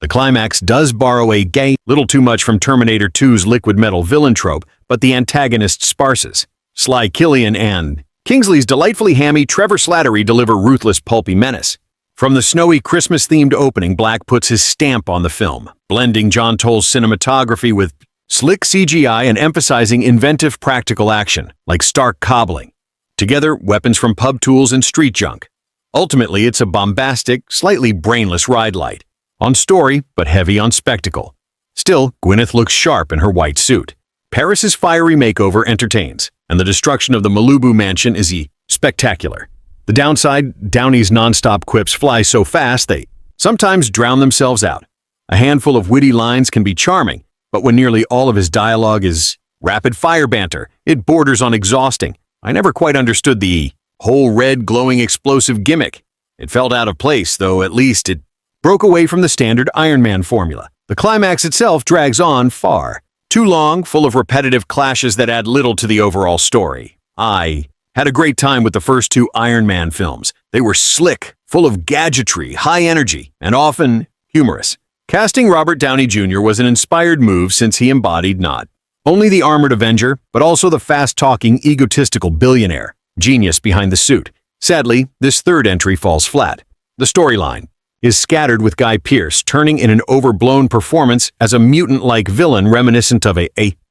The climax does borrow a little too much from Terminator 2's liquid metal villain trope, but the antagonist sparses. Sly Killian and Kingsley's delightfully hammy Trevor Slattery deliver ruthless, pulpy menace. From the snowy Christmas-themed opening, Black puts his stamp on the film, blending John Toll's cinematography with slick CGI and emphasizing inventive practical action, like Stark cobbling together weapons from pub tools and street junk. Ultimately, it's a bombastic, slightly brainless ride light on story, but heavy on spectacle. Still, Gwyneth looks sharp in her white suit. Paris's fiery makeover entertains, and the destruction of the Malibu mansion is spectacular. The downside, Downey's non-stop quips fly so fast they sometimes drown themselves out. A handful of witty lines can be charming, but when nearly all of his dialogue is rapid-fire banter, it borders on exhausting. I never quite understood the whole red glowing explosive gimmick. It felt out of place, though at least it broke away from the standard Iron Man formula. The climax itself drags on far too long, full of repetitive clashes that add little to the overall story. I had a great time with the first two Iron Man films. They were slick, full of gadgetry, high energy, and often humorous. Casting Robert Downey Jr. was an inspired move, since he embodied not only the armored Avenger, but also the fast-talking, egotistical billionaire genius behind the suit. Sadly, this third entry falls flat. The storyline is scattered, with Guy Pearce turning in an overblown performance as a mutant-like villain reminiscent of a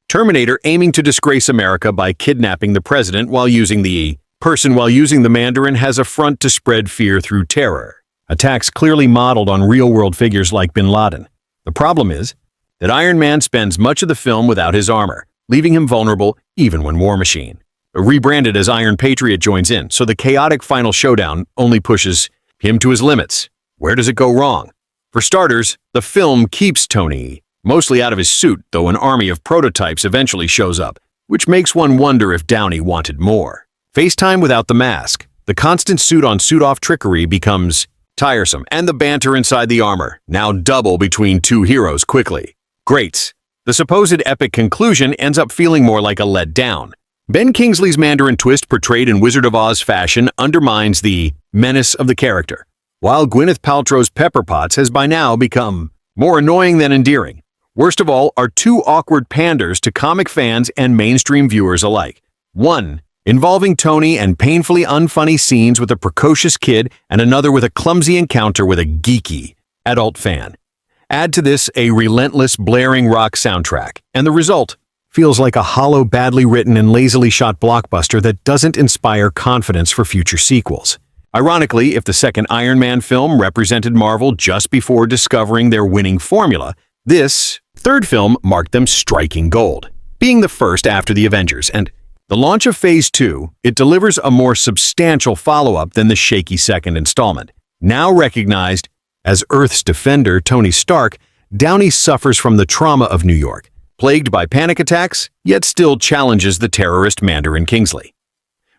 Terminator aiming to disgrace America by kidnapping the president while using the Mandarin has a front to spread fear through terror. Attacks clearly modeled on real-world figures like Bin Laden. The problem is that Iron Man spends much of the film without his armor, leaving him vulnerable even when War Machine, rebranded as Iron Patriot, joins in, so the chaotic final showdown only pushes him to his limits. Where does it go wrong? For starters, the film keeps Tony mostly out of his suit, though an army of prototypes eventually shows up, which makes one wonder if Downey wanted more. FaceTime without the mask. The constant suit-on-suit-off trickery becomes tiresome, and the banter inside the armor, now double between two heroes, quickly grates. The supposed epic conclusion ends up feeling more like a letdown. Ben Kingsley's Mandarin twist, portrayed in Wizard of Oz fashion, undermines the menace of the character, while Gwyneth Paltrow's Pepper Potts has by now become more annoying than endearing. Worst of all are two awkward panders to comic fans and mainstream viewers alike. One involving Tony and painfully unfunny scenes with a precocious kid, and another with a clumsy encounter with a geeky adult fan. Add to this a relentless, blaring rock soundtrack, and the result feels like a hollow, badly written and lazily shot blockbuster that doesn't inspire confidence for future sequels. Ironically, if the second Iron Man film represented Marvel just before discovering their winning formula, this third film marked them striking gold, being the first after the Avengers, and the launch of Phase 2, it delivers a more substantial follow-up than the shaky second installment. Now recognized as Earth's defender, Tony Stark, Downey suffers from the trauma of New York, plagued by panic attacks, yet still challenges the terrorist Mandarin Kingsley.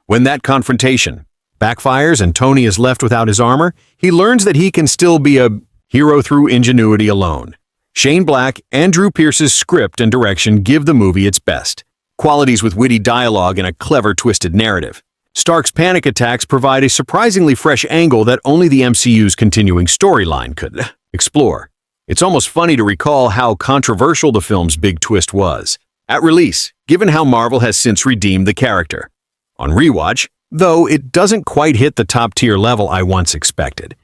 When that confrontation backfires and Tony is left without his armor, he learns that he can still be a hero through ingenuity alone. Shane Black and Drew Pearce's script and direction give the movie its best. Qualities with witty dialogue and a clever, twisted narrative. Stark's panic attacks provide a surprisingly fresh angle that only the MCU's continuing storyline could explore. It's almost funny to recall how controversial the film's big twist was at release, given how Marvel has since redeemed the character. On rewatch, though, it doesn't quite hit the top-tier level I once expected.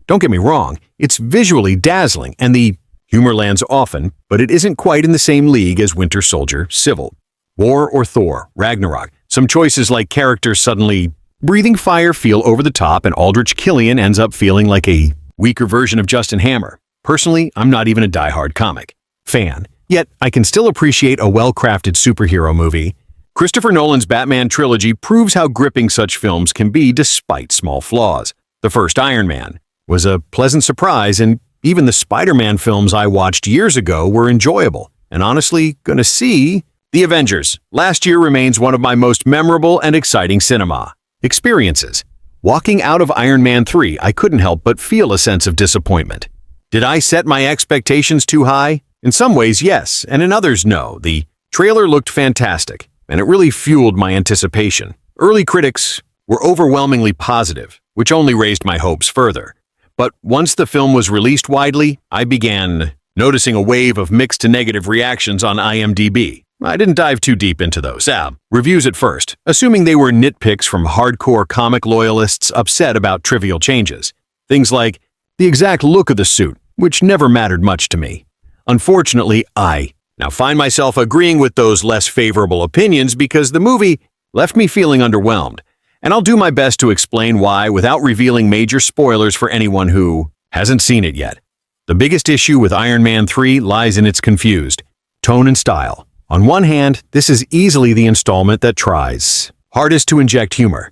Don't get me wrong, it's visually dazzling, and the humor lands often, but it isn't quite in the same league as Winter Soldier, Civil War, or Thor, Ragnarok. Some choices like characters suddenly breathing fire feel over the top, and Aldrich Killian ends up feeling like a weaker version of Justin Hammer. Personally, I'm not even a die-hard comic fan, yet I can still appreciate a well-crafted superhero movie. Christopher Nolan's Batman trilogy proves how gripping such films can be despite small flaws. The first Iron Man was a pleasant surprise, and even the Spider-Man films I watched years ago were enjoyable, and honestly, gonna see The Avengers. Last year remains one of my most memorable and exciting cinema experiences. Walking out of Iron Man 3, I couldn't help but feel a sense of disappointment. Did I set my expectations too high? In some ways, yes, and in others, no. The trailer looked fantastic, and it really fueled my anticipation. Early critics were overwhelmingly positive, which only raised my hopes further. But once the film was released widely, I began noticing a wave of mixed to negative reactions on IMDb. I didn't dive too deep into those reviews at first, assuming they were nitpicks from hardcore comic loyalists upset about trivial changes. Things like the exact look of the suit, which never mattered much to me. Unfortunately, I now find myself agreeing with those less favorable opinions because the movie left me feeling underwhelmed. And I'll do my best to explain why without revealing major spoilers for anyone who hasn't seen it yet. The biggest issue with Iron Man 3 lies in its confused tone and style. On one hand, this is easily the installment that tries hardest to inject humor.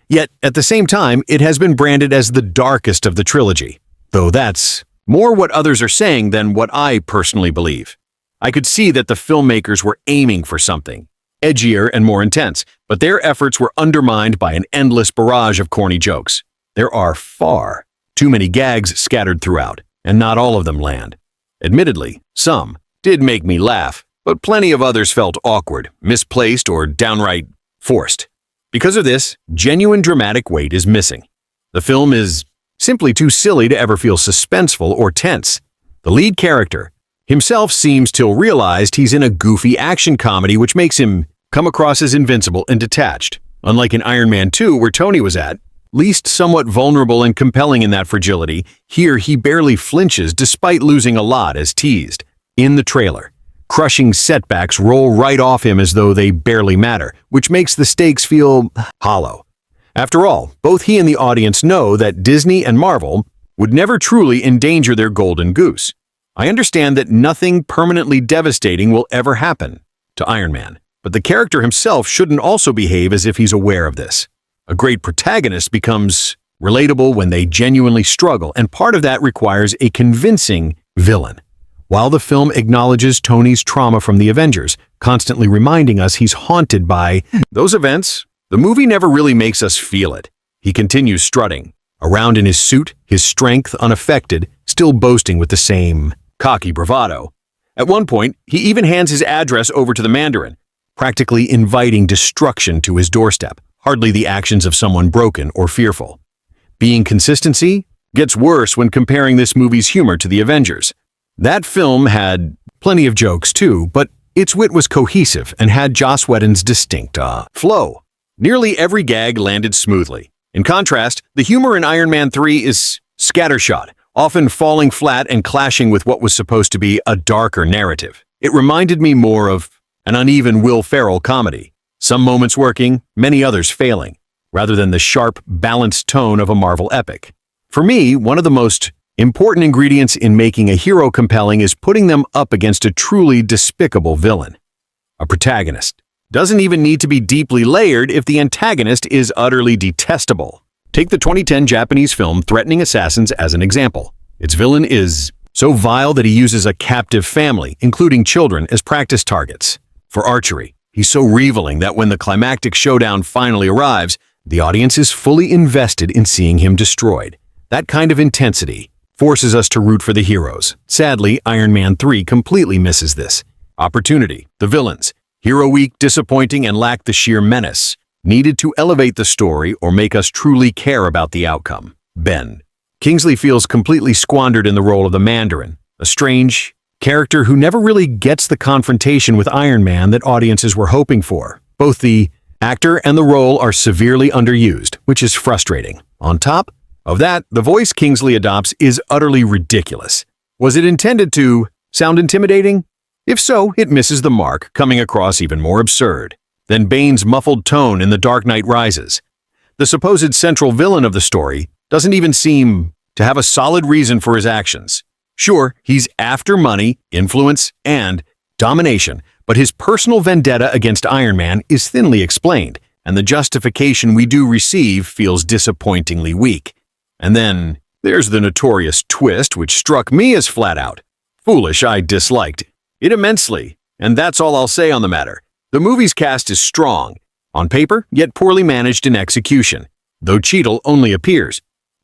Yet, at the same time, it has been branded as the darkest of the trilogy, though that's more what others are saying than what I personally believe. I could see that the filmmakers were aiming for something edgier and more intense, but their efforts were undermined by an endless barrage of corny jokes. There are far too many gags scattered throughout, and not all of them land. Admittedly, some did make me laugh, but plenty of others felt awkward, misplaced, or downright forced. Because of this, genuine dramatic weight is missing. The film is simply too silly to ever feel suspenseful or tense. The lead character himself seems till realized he's in a goofy action comedy which makes him come across as invincible and detached. Unlike in Iron Man 2, where Tony was at least somewhat vulnerable and compelling in that fragility, here he barely flinches despite losing a lot as teased. In the trailer, crushing setbacks roll right off him as though they barely matter, which makes the stakes feel hollow. After all, both he and the audience know that Disney and Marvel would never truly endanger their golden goose. I understand that nothing permanently devastating will ever happen to Iron Man, but the character himself shouldn't also behave as if he's aware of this. A great protagonist becomes relatable when they genuinely struggle, and part of that requires a convincing villain. While the film acknowledges Tony's trauma from the Avengers, constantly reminding us he's haunted by those events, the movie never really makes us feel it. He continues strutting around in his suit, his strength unaffected, still boasting with the same cocky bravado. At one point, he even hands his address over to the Mandarin, practically inviting destruction to his doorstep, hardly the actions of someone broken or fearful. Being consistency gets worse when comparing this movie's humor to the Avengers. That film had plenty of jokes too, but its wit was cohesive and had Joss Whedon's distinct flow. Nearly every gag landed smoothly. In contrast, the humor in Iron Man 3 is scattershot, often falling flat and clashing with what was supposed to be a darker narrative. It reminded me more of an uneven Will Ferrell comedy, some moments working, many others failing. rather than the sharp, balanced tone of a Marvel epic. For me, one of the most important ingredients in making a hero compelling is putting them up against a truly despicable villain. A protagonist doesn't even need to be deeply layered if the antagonist is utterly detestable. Take the 2010 Japanese film Threatening Assassins as an example. Its villain is so vile that he uses a captive family, including children, as practice targets for archery. He's so revealing that when the climactic showdown finally arrives, the audience is fully invested in seeing him destroyed. That kind of intensity forces us to root for the heroes. Sadly, Iron Man 3 completely misses this opportunity. The villains, hero weak, disappointing, and lack the sheer menace needed to elevate the story or make us truly care about the outcome. Ben Kingsley feels completely squandered in the role of the Mandarin, a strange character who never really gets the confrontation with Iron Man that audiences were hoping for. Both the actor and the role are severely underused, which is frustrating. On top of that, the voice Kingsley adopts is utterly ridiculous. Was it intended to sound intimidating? If so, it misses the mark, coming across even more absurd than Bane's muffled tone in The Dark Knight Rises. The supposed central villain of the story doesn't even seem to have a solid reason for his actions. Sure, he's after money, influence, and domination, but his personal vendetta against Iron Man is thinly explained, and the justification we do receive feels disappointingly weak. And then there's the notorious twist, which struck me as flat out foolish. I disliked it immensely, and that's all I'll say on the matter. The movie's cast is strong on paper, yet poorly managed in execution, though Cheadle only appears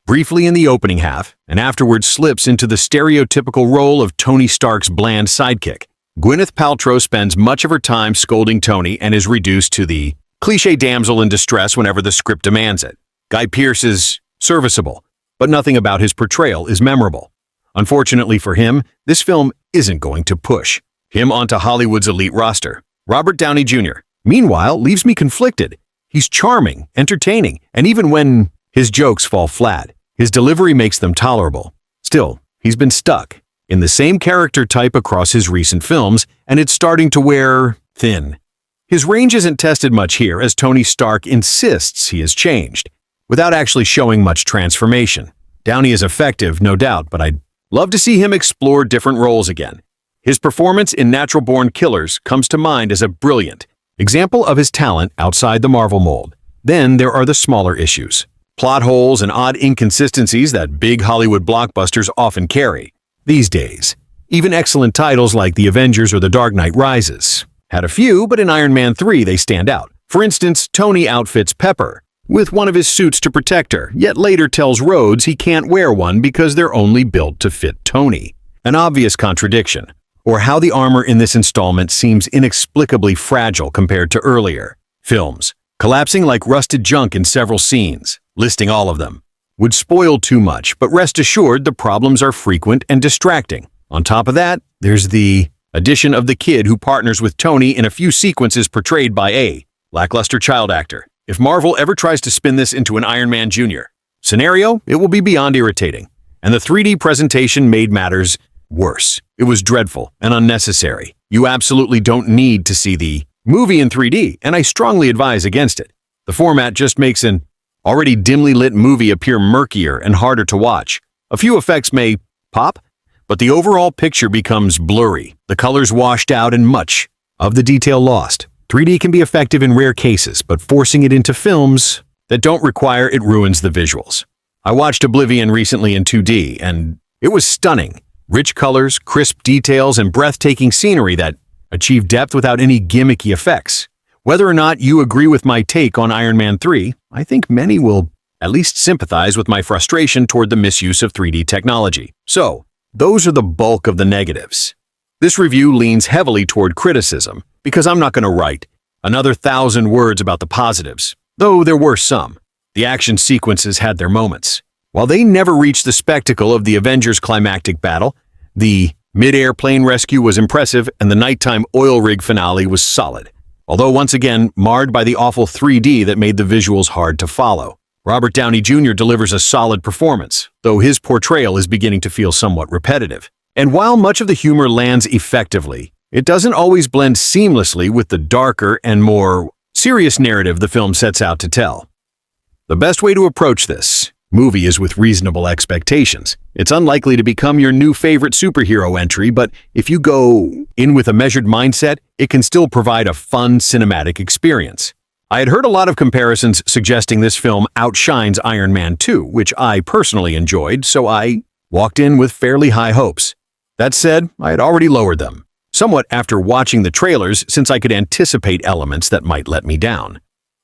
briefly in the opening half and afterwards slips into the stereotypical role of Tony Stark's bland sidekick. Gwyneth Paltrow spends much of her time scolding Tony and is reduced to the cliché damsel in distress whenever the script demands it. Guy Pearce is serviceable, but nothing about his portrayal is memorable. Unfortunately for him, this film isn't going to push him onto Hollywood's elite roster. Robert Downey Jr., meanwhile, leaves me conflicted. He's charming, entertaining, and even when his jokes fall flat, his delivery makes them tolerable. Still, he's been stuck in the same character type across his recent films, and it's starting to wear thin. His range isn't tested much here, as Tony Stark insists he has changed, without actually showing much transformation. Downey is effective, no doubt, but I'd love to see him explore different roles again. His performance in Natural Born Killers comes to mind as a brilliant example of his talent outside the Marvel mold. Then there are the smaller issues, plot holes and odd inconsistencies that big Hollywood blockbusters often carry. These days, even excellent titles like The Avengers or The Dark Knight Rises had a few, but in Iron Man 3 they stand out. For instance, Tony outfits Pepper with one of his suits to protect her, yet later tells Rhodes he can't wear one because they're only built to fit Tony. An obvious contradiction. Or how the armor in this installment seems inexplicably fragile compared to earlier films, collapsing like rusted junk in several scenes. Listing all of them would spoil too much, but rest assured the problems are frequent and distracting. On top of that, there's the addition of the kid who partners with Tony in a few sequences portrayed by a lackluster child actor. If Marvel ever tries to spin this into an Iron Man Jr. scenario, it will be beyond irritating. And the 3D presentation made matters worse. It was dreadful and unnecessary. You absolutely don't need to see the movie in 3D, and I strongly advise against it. The format just makes an already dimly lit movie appear murkier and harder to watch. A few effects may pop, but the overall picture becomes blurry, the colors washed out, and much of the detail lost. 3D can be effective in rare cases, but forcing it into films that don't require it ruins the visuals. I watched Oblivion recently in 2D, and it was stunning. Rich colors, crisp details, and breathtaking scenery that achieve depth without any gimmicky effects. Whether or not you agree with my take on Iron Man 3, I think many will at least sympathize with my frustration toward the misuse of 3D technology. So, those are the bulk of the negatives. This review leans heavily toward criticism, because I'm not going to write another 1,000 words about the positives, though there were some. The action sequences had their moments. While they never reached the spectacle of the Avengers' climactic battle, the mid-air plane rescue was impressive and the nighttime oil rig finale was solid, although once again marred by the awful 3D that made the visuals hard to follow. Robert Downey Jr. delivers a solid performance, though his portrayal is beginning to feel somewhat repetitive. And while much of the humor lands effectively, it doesn't always blend seamlessly with the darker and more serious narrative the film sets out to tell. The best way to approach this movie is with reasonable expectations. It's unlikely to become your new favorite superhero entry, but if you go in with a measured mindset, it can still provide a fun cinematic experience. I had heard a lot of comparisons suggesting this film outshines Iron Man 2, which I personally enjoyed, so I walked in with fairly high hopes. That said, I had already lowered them, somewhat after watching the trailers since I could anticipate elements that might let me down.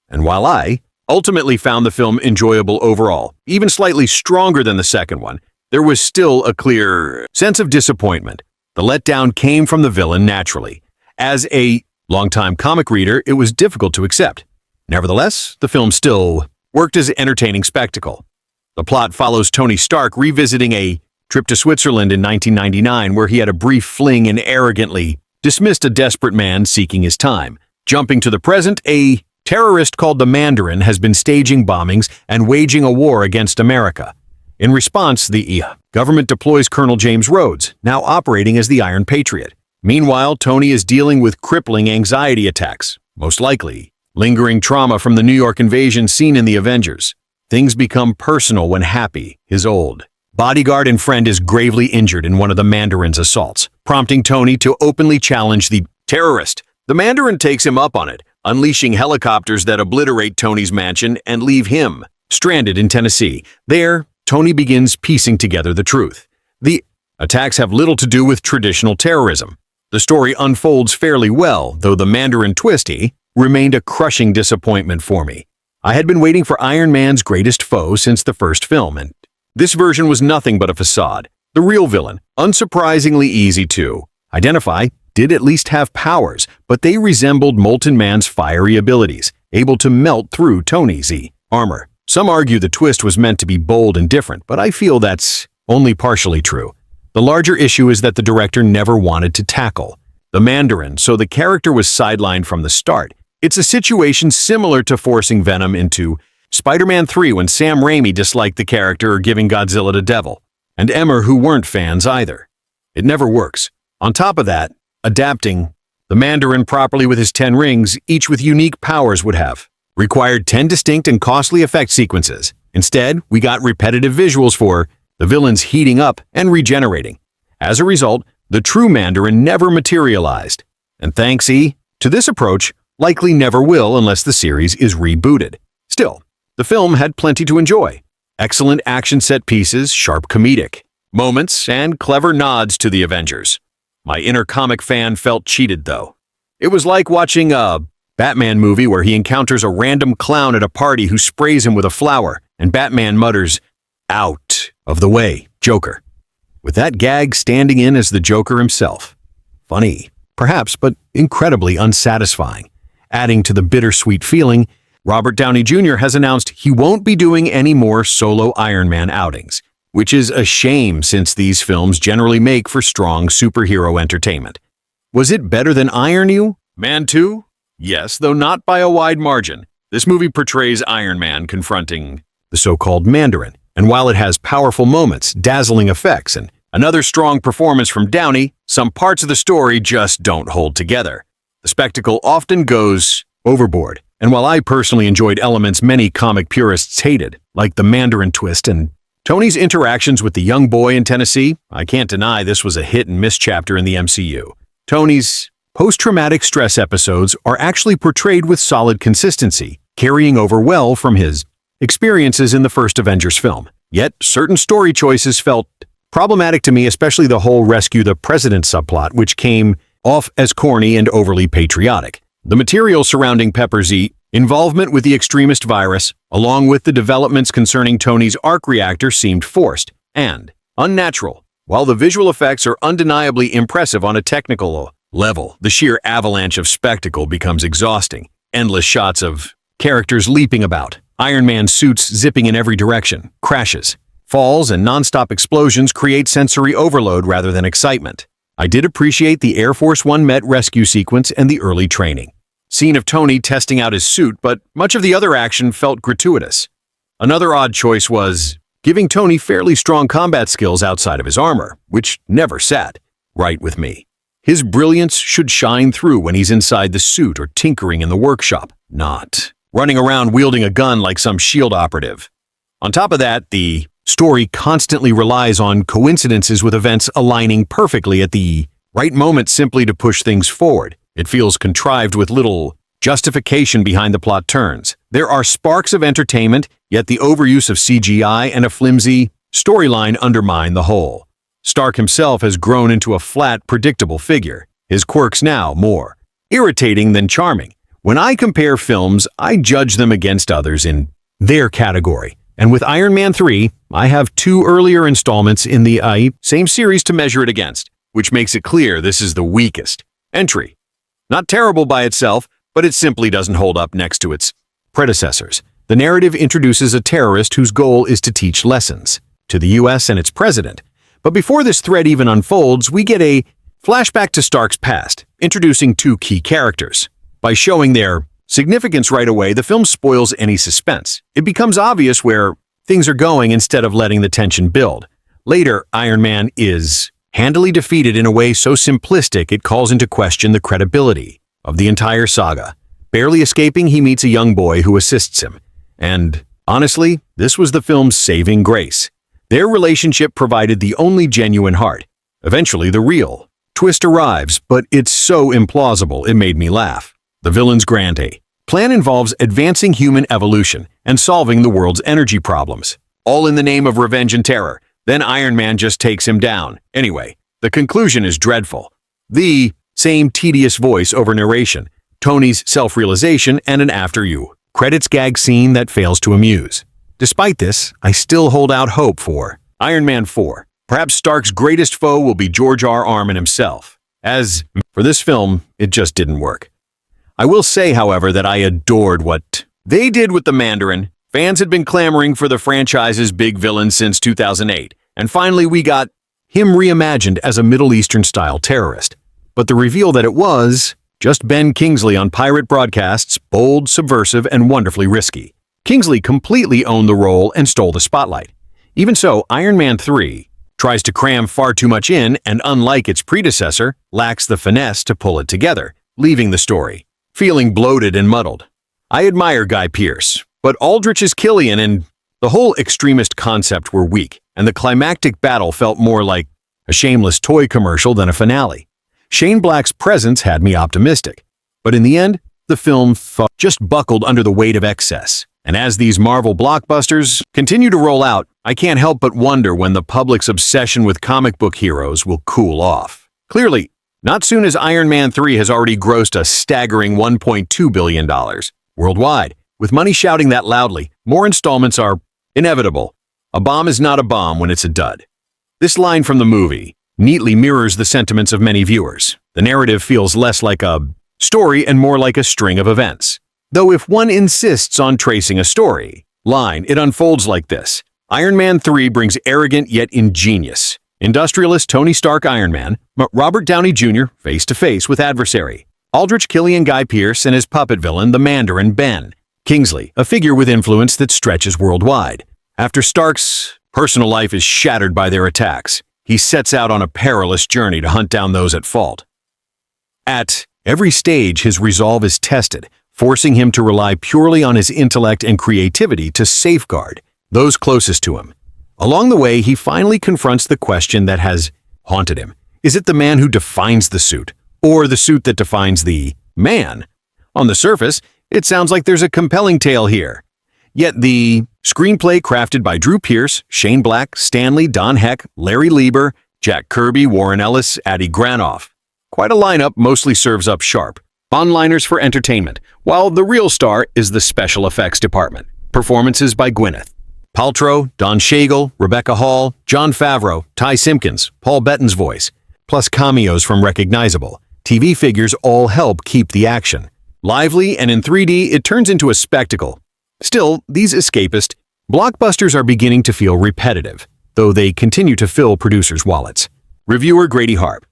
And while I ultimately found the film enjoyable overall, even slightly stronger than the second one, there was still a clear sense of disappointment. The letdown came from the villain naturally. As a longtime comic reader, it was difficult to accept. Nevertheless, the film still worked as an entertaining spectacle. The plot follows Tony Stark revisiting a trip to Switzerland in 1999, where he had a brief fling and arrogantly dismissed a desperate man seeking his time. Jumping to the present, a terrorist called the Mandarin has been staging bombings and waging a war against America. In response, the government deploys Colonel James Rhodes, now operating as the Iron Patriot. Meanwhile, Tony is dealing with crippling anxiety attacks, most likely lingering trauma from the New York invasion seen in the Avengers. Things become personal when Happy, his old bodyguard and friend, is gravely injured in one of the Mandarin's assaults, prompting Tony to openly challenge the terrorist. The Mandarin takes him up on it, unleashing helicopters that obliterate Tony's mansion and leave him stranded in Tennessee. There, Tony begins piecing together the truth. The attacks have little to do with traditional terrorism. The story unfolds fairly well, though the Mandarin twist remained a crushing disappointment for me. I had been waiting for Iron Man's greatest foe since the first film, and this version was nothing but a facade. The real villain, unsurprisingly easy to identify, did at least have powers, but they resembled Molten Man's fiery abilities, able to melt through Tony's armor. Some argue the twist was meant to be bold and different, but I feel that's only partially true. The larger issue is that the director never wanted to tackle the Mandarin, so the character was sidelined from the start. It's a situation similar to forcing Venom into Spider-Man 3 when Sam Raimi disliked the character or giving Godzilla to Devil, and Emmer who weren't fans either. It never works. On top of that, adapting the Mandarin properly with his 10 rings, each with unique powers, would have required 10 distinct and costly effect sequences. Instead, we got repetitive visuals for the villains heating up and regenerating. As a result, the true Mandarin never materialized. And thanks to this approach, likely never will unless the series is rebooted. Still, the film had plenty to enjoy. Excellent action set pieces, sharp comedic moments, and clever nods to the Avengers. My inner comic fan felt cheated, though. It was like watching a Batman movie where he encounters a random clown at a party who sprays him with a flower, and Batman mutters, "Out of the way, Joker," with that gag standing in as the Joker himself. Funny, perhaps, but incredibly unsatisfying. Adding to the bittersweet feeling, Robert Downey Jr. has announced he won't be doing any more solo Iron Man outings, which is a shame since these films generally make for strong superhero entertainment. Was it better than Iron Man 2? Yes, though not by a wide margin. This movie portrays Iron Man confronting the so-called Mandarin, and while it has powerful moments, dazzling effects, and another strong performance from Downey, some parts of the story just don't hold together. The spectacle often goes overboard, and while I personally enjoyed elements many comic purists hated, like the Mandarin twist and Tony's interactions with the young boy in Tennessee, I can't deny this was a hit-and-miss chapter in the MCU. Tony's post-traumatic stress episodes are actually portrayed with solid consistency, carrying over well from his experiences in the first Avengers film. Yet, certain story choices felt problematic to me, especially the whole rescue the president subplot, which came off as corny and overly patriotic. The material surrounding Pepper's involvement with the extremist virus, along with the developments concerning Tony's arc reactor, seemed forced and unnatural. While the visual effects are undeniably impressive on a technical level, the sheer avalanche of spectacle becomes exhausting. Endless shots of characters leaping about, Iron Man suits zipping in every direction, crashes, falls, and non-stop explosions create sensory overload rather than excitement. I did appreciate the Air Force One Met rescue sequence and the early training scene of Tony testing out his suit, but much of the other action felt gratuitous. Another odd choice was giving Tony fairly strong combat skills outside of his armor, which never sat right with me. His brilliance should shine through when he's inside the suit or tinkering in the workshop, not running around wielding a gun like some SHIELD operative. On top of that, the story constantly relies on coincidences with events aligning perfectly at the right moment simply to push things forward. It feels contrived with little justification behind the plot turns. There are sparks of entertainment, yet the overuse of CGI and a flimsy storyline undermine the whole. Stark himself has grown into a flat, predictable figure, his quirks now more irritating than charming. When I compare films, I judge them against others in their category. And with Iron Man 3, I have 2 earlier installments in the same series to measure it against, which makes it clear this is the weakest entry. Not terrible by itself, but it simply doesn't hold up next to its predecessors. The narrative introduces a terrorist whose goal is to teach lessons to the US and its president. But before this thread even unfolds, we get a flashback to Stark's past, introducing 2 key characters. By showing their significance right away, the film spoils any suspense. It becomes obvious where things are going instead of letting the tension build. Later, Iron Man is handily defeated in a way so simplistic it calls into question the credibility of the entire saga. Barely escaping, he meets a young boy who assists him. And honestly, this was the film's saving grace. Their relationship provided the only genuine heart. Eventually, the real twist arrives, but it's so implausible it made me laugh. The villain's grand plan involves advancing human evolution and solving the world's energy problems, all in the name of revenge and terror. Then Iron Man just takes him down. Anyway, the conclusion is dreadful. The same tedious voice-over narration, Tony's self-realization, and an after-you credits gag scene that fails to amuse. Despite this, I still hold out hope for Iron Man 4. Perhaps Stark's greatest foe will be George R.R. Martin himself. As for this film, it just didn't work. I will say, however, that I adored what they did with the Mandarin. Fans had been clamoring for the franchise's big villain since 2008, and finally we got him reimagined as a Middle Eastern-style terrorist. But the reveal that it was just Ben Kingsley on pirate broadcasts, bold, subversive, and wonderfully risky. Kingsley completely owned the role and stole the spotlight. Even so, Iron Man 3 tries to cram far too much in and, unlike its predecessor, lacks the finesse to pull it together, leaving the story feeling bloated and muddled. I admire Guy Pearce, but Aldrich's Killian and the whole extremist concept were weak, and the climactic battle felt more like a shameless toy commercial than a finale. Shane Black's presence had me optimistic, but in the end, the film just buckled under the weight of excess. And as these Marvel blockbusters continue to roll out, I can't help but wonder when the public's obsession with comic book heroes will cool off. Clearly, not soon, as Iron Man 3 has already grossed a staggering $1.2 billion worldwide. With money shouting that loudly, more installments are inevitable. A bomb is not a bomb when it's a dud. This line from the movie neatly mirrors the sentiments of many viewers. The narrative feels less like a story and more like a string of events. Though if one insists on tracing a story line, it unfolds like this. Iron Man 3 brings arrogant yet ingenious industrialist Tony Stark Iron Man, Robert Downey Jr. face-to-face with adversary Aldrich Killian Guy Pearce and his puppet villain, the Mandarin Ben Kingsley, a figure with influence that stretches worldwide. After Stark's personal life is shattered by their attacks, he sets out on a perilous journey to hunt down those at fault. At every stage, his resolve is tested, forcing him to rely purely on his intellect and creativity to safeguard those closest to him. Along the way, he finally confronts the question that has haunted him. Is it the man who defines the suit, or the suit that defines the man? On the surface, it sounds like there's a compelling tale here. Yet the screenplay crafted by Drew Pearce, Shane Black, Stan Lee, Don Heck, Larry Lieber, Jack Kirby, Warren Ellis, Adi Granoff. Quite a lineup mostly serves up sharp one-liners for entertainment, while the real star is the special effects department. Performances by Gwyneth Paltrow, Don Cheadle, Rebecca Hall, Jon Favreau, Ty Simpkins, Paul Bettany's voice, plus cameos from recognizable TV figures all help keep the action lively, and in 3D it turns into a spectacle. Still, these escapist blockbusters are beginning to feel repetitive, though they continue to fill producers' wallets. Reviewer Grady Harp,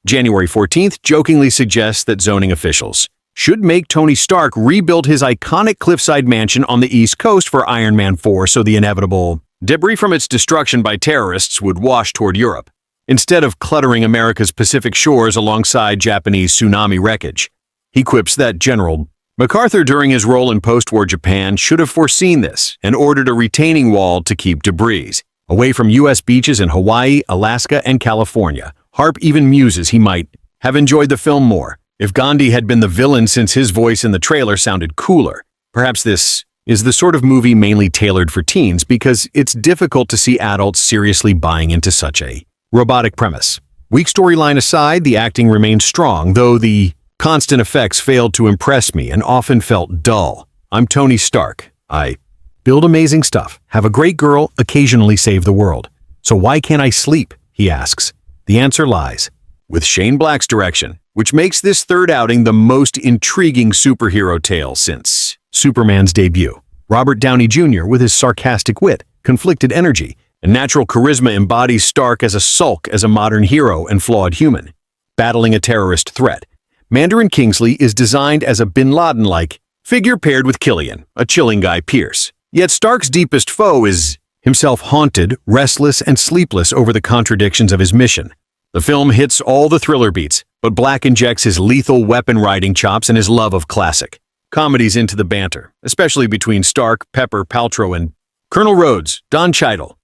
January 14th, jokingly suggests that zoning officials should make Tony Stark rebuild his iconic cliffside mansion on the East Coast for Iron Man 4 so the inevitable debris from its destruction by terrorists would wash toward Europe, instead of cluttering America's Pacific shores alongside Japanese tsunami wreckage. He quips that general MacArthur, during his role in post-war Japan, should have foreseen this and ordered a retaining wall to keep debris away from U.S. beaches in Hawaii, Alaska, and California. Harp even muses he might have enjoyed the film more if Gandhi had been the villain, since his voice in the trailer sounded cooler. Perhaps this is the sort of movie mainly tailored for teens because it's difficult to see adults seriously buying into such a robotic premise. Weak storyline aside, the acting remained strong, though the constant effects failed to impress me and often felt dull. I'm Tony Stark. I build amazing stuff, have a great girl, occasionally save the world. So why can't I sleep? He asks. The answer lies with Shane Black's direction, which makes this third outing the most intriguing superhero tale since Superman's debut. Robert Downey Jr., with his sarcastic wit, conflicted energy, and natural charisma, embodies Stark as a sulk as a modern hero and flawed human, battling a terrorist threat. Mandarin Kingsley is designed as a Bin Laden-like figure paired with Killian, a chilling Guy Pearce. Yet Stark's deepest foe is himself, haunted, restless, and sleepless over the contradictions of his mission. The film hits all the thriller beats, but Black injects his lethal weapon-riding chops and his love of classic comedies into the banter, especially between Stark, Pepper, Paltrow, and Colonel Rhodes, Don Cheadle.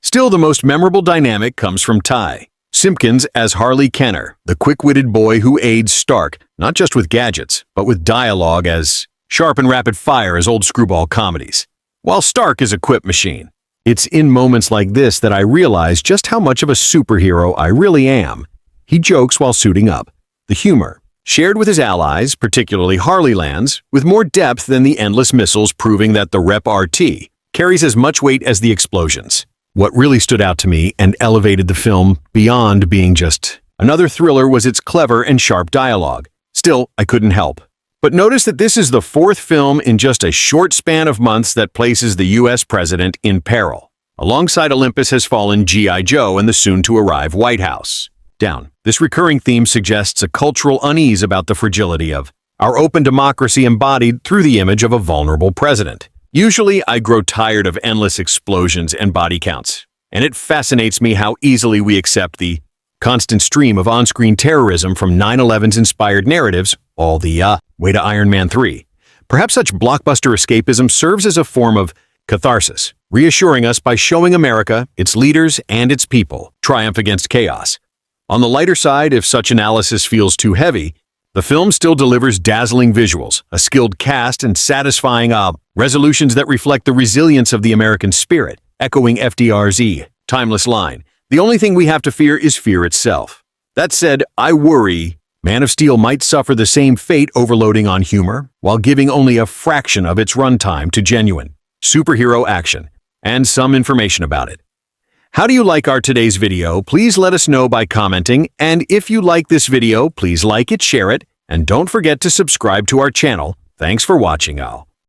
Still, the most memorable dynamic comes from Ty Simpkins as Harley Kenner, the quick-witted boy who aids Stark, not just with gadgets, but with dialogue as sharp and rapid-fire as old screwball comedies. While Stark is a quip machine, it's in moments like this that I realize just how much of a superhero I really am. He jokes while suiting up. The humor, shared with his allies, particularly Harley, lands with more depth than the endless missiles, proving that the Rep-RT carries as much weight as the explosions. What really stood out to me and elevated the film beyond being just another thriller was its clever and sharp dialogue. Still, I couldn't help but notice that this is the fourth film in just a short span of months that places the U.S. president in peril. Alongside Olympus has fallen G.I. Joe and the soon-to-arrive White House. Down. This recurring theme suggests a cultural unease about the fragility of our open democracy embodied through the image of a vulnerable president. Usually, I grow tired of endless explosions and body counts, and it fascinates me how easily we accept the constant stream of on-screen terrorism from 9/11's inspired narratives, all the way to Iron Man 3. Perhaps such blockbuster escapism serves as a form of catharsis, reassuring us by showing America, its leaders, and its people triumph against chaos. On the lighter side, if such analysis feels too heavy, the film still delivers dazzling visuals, a skilled cast, and satisfying resolutions that reflect the resilience of the American spirit, echoing FDR's timeless line, "The only thing we have to fear is fear itself." That said, I worry Man of Steel might suffer the same fate, overloading on humor, while giving only a fraction of its runtime to genuine superhero action, and some information about it. How do you like our today's video? Please let us know by commenting, and if you like this video, please like it, share it, and don't forget to subscribe to our channel. Thanks for watching, all.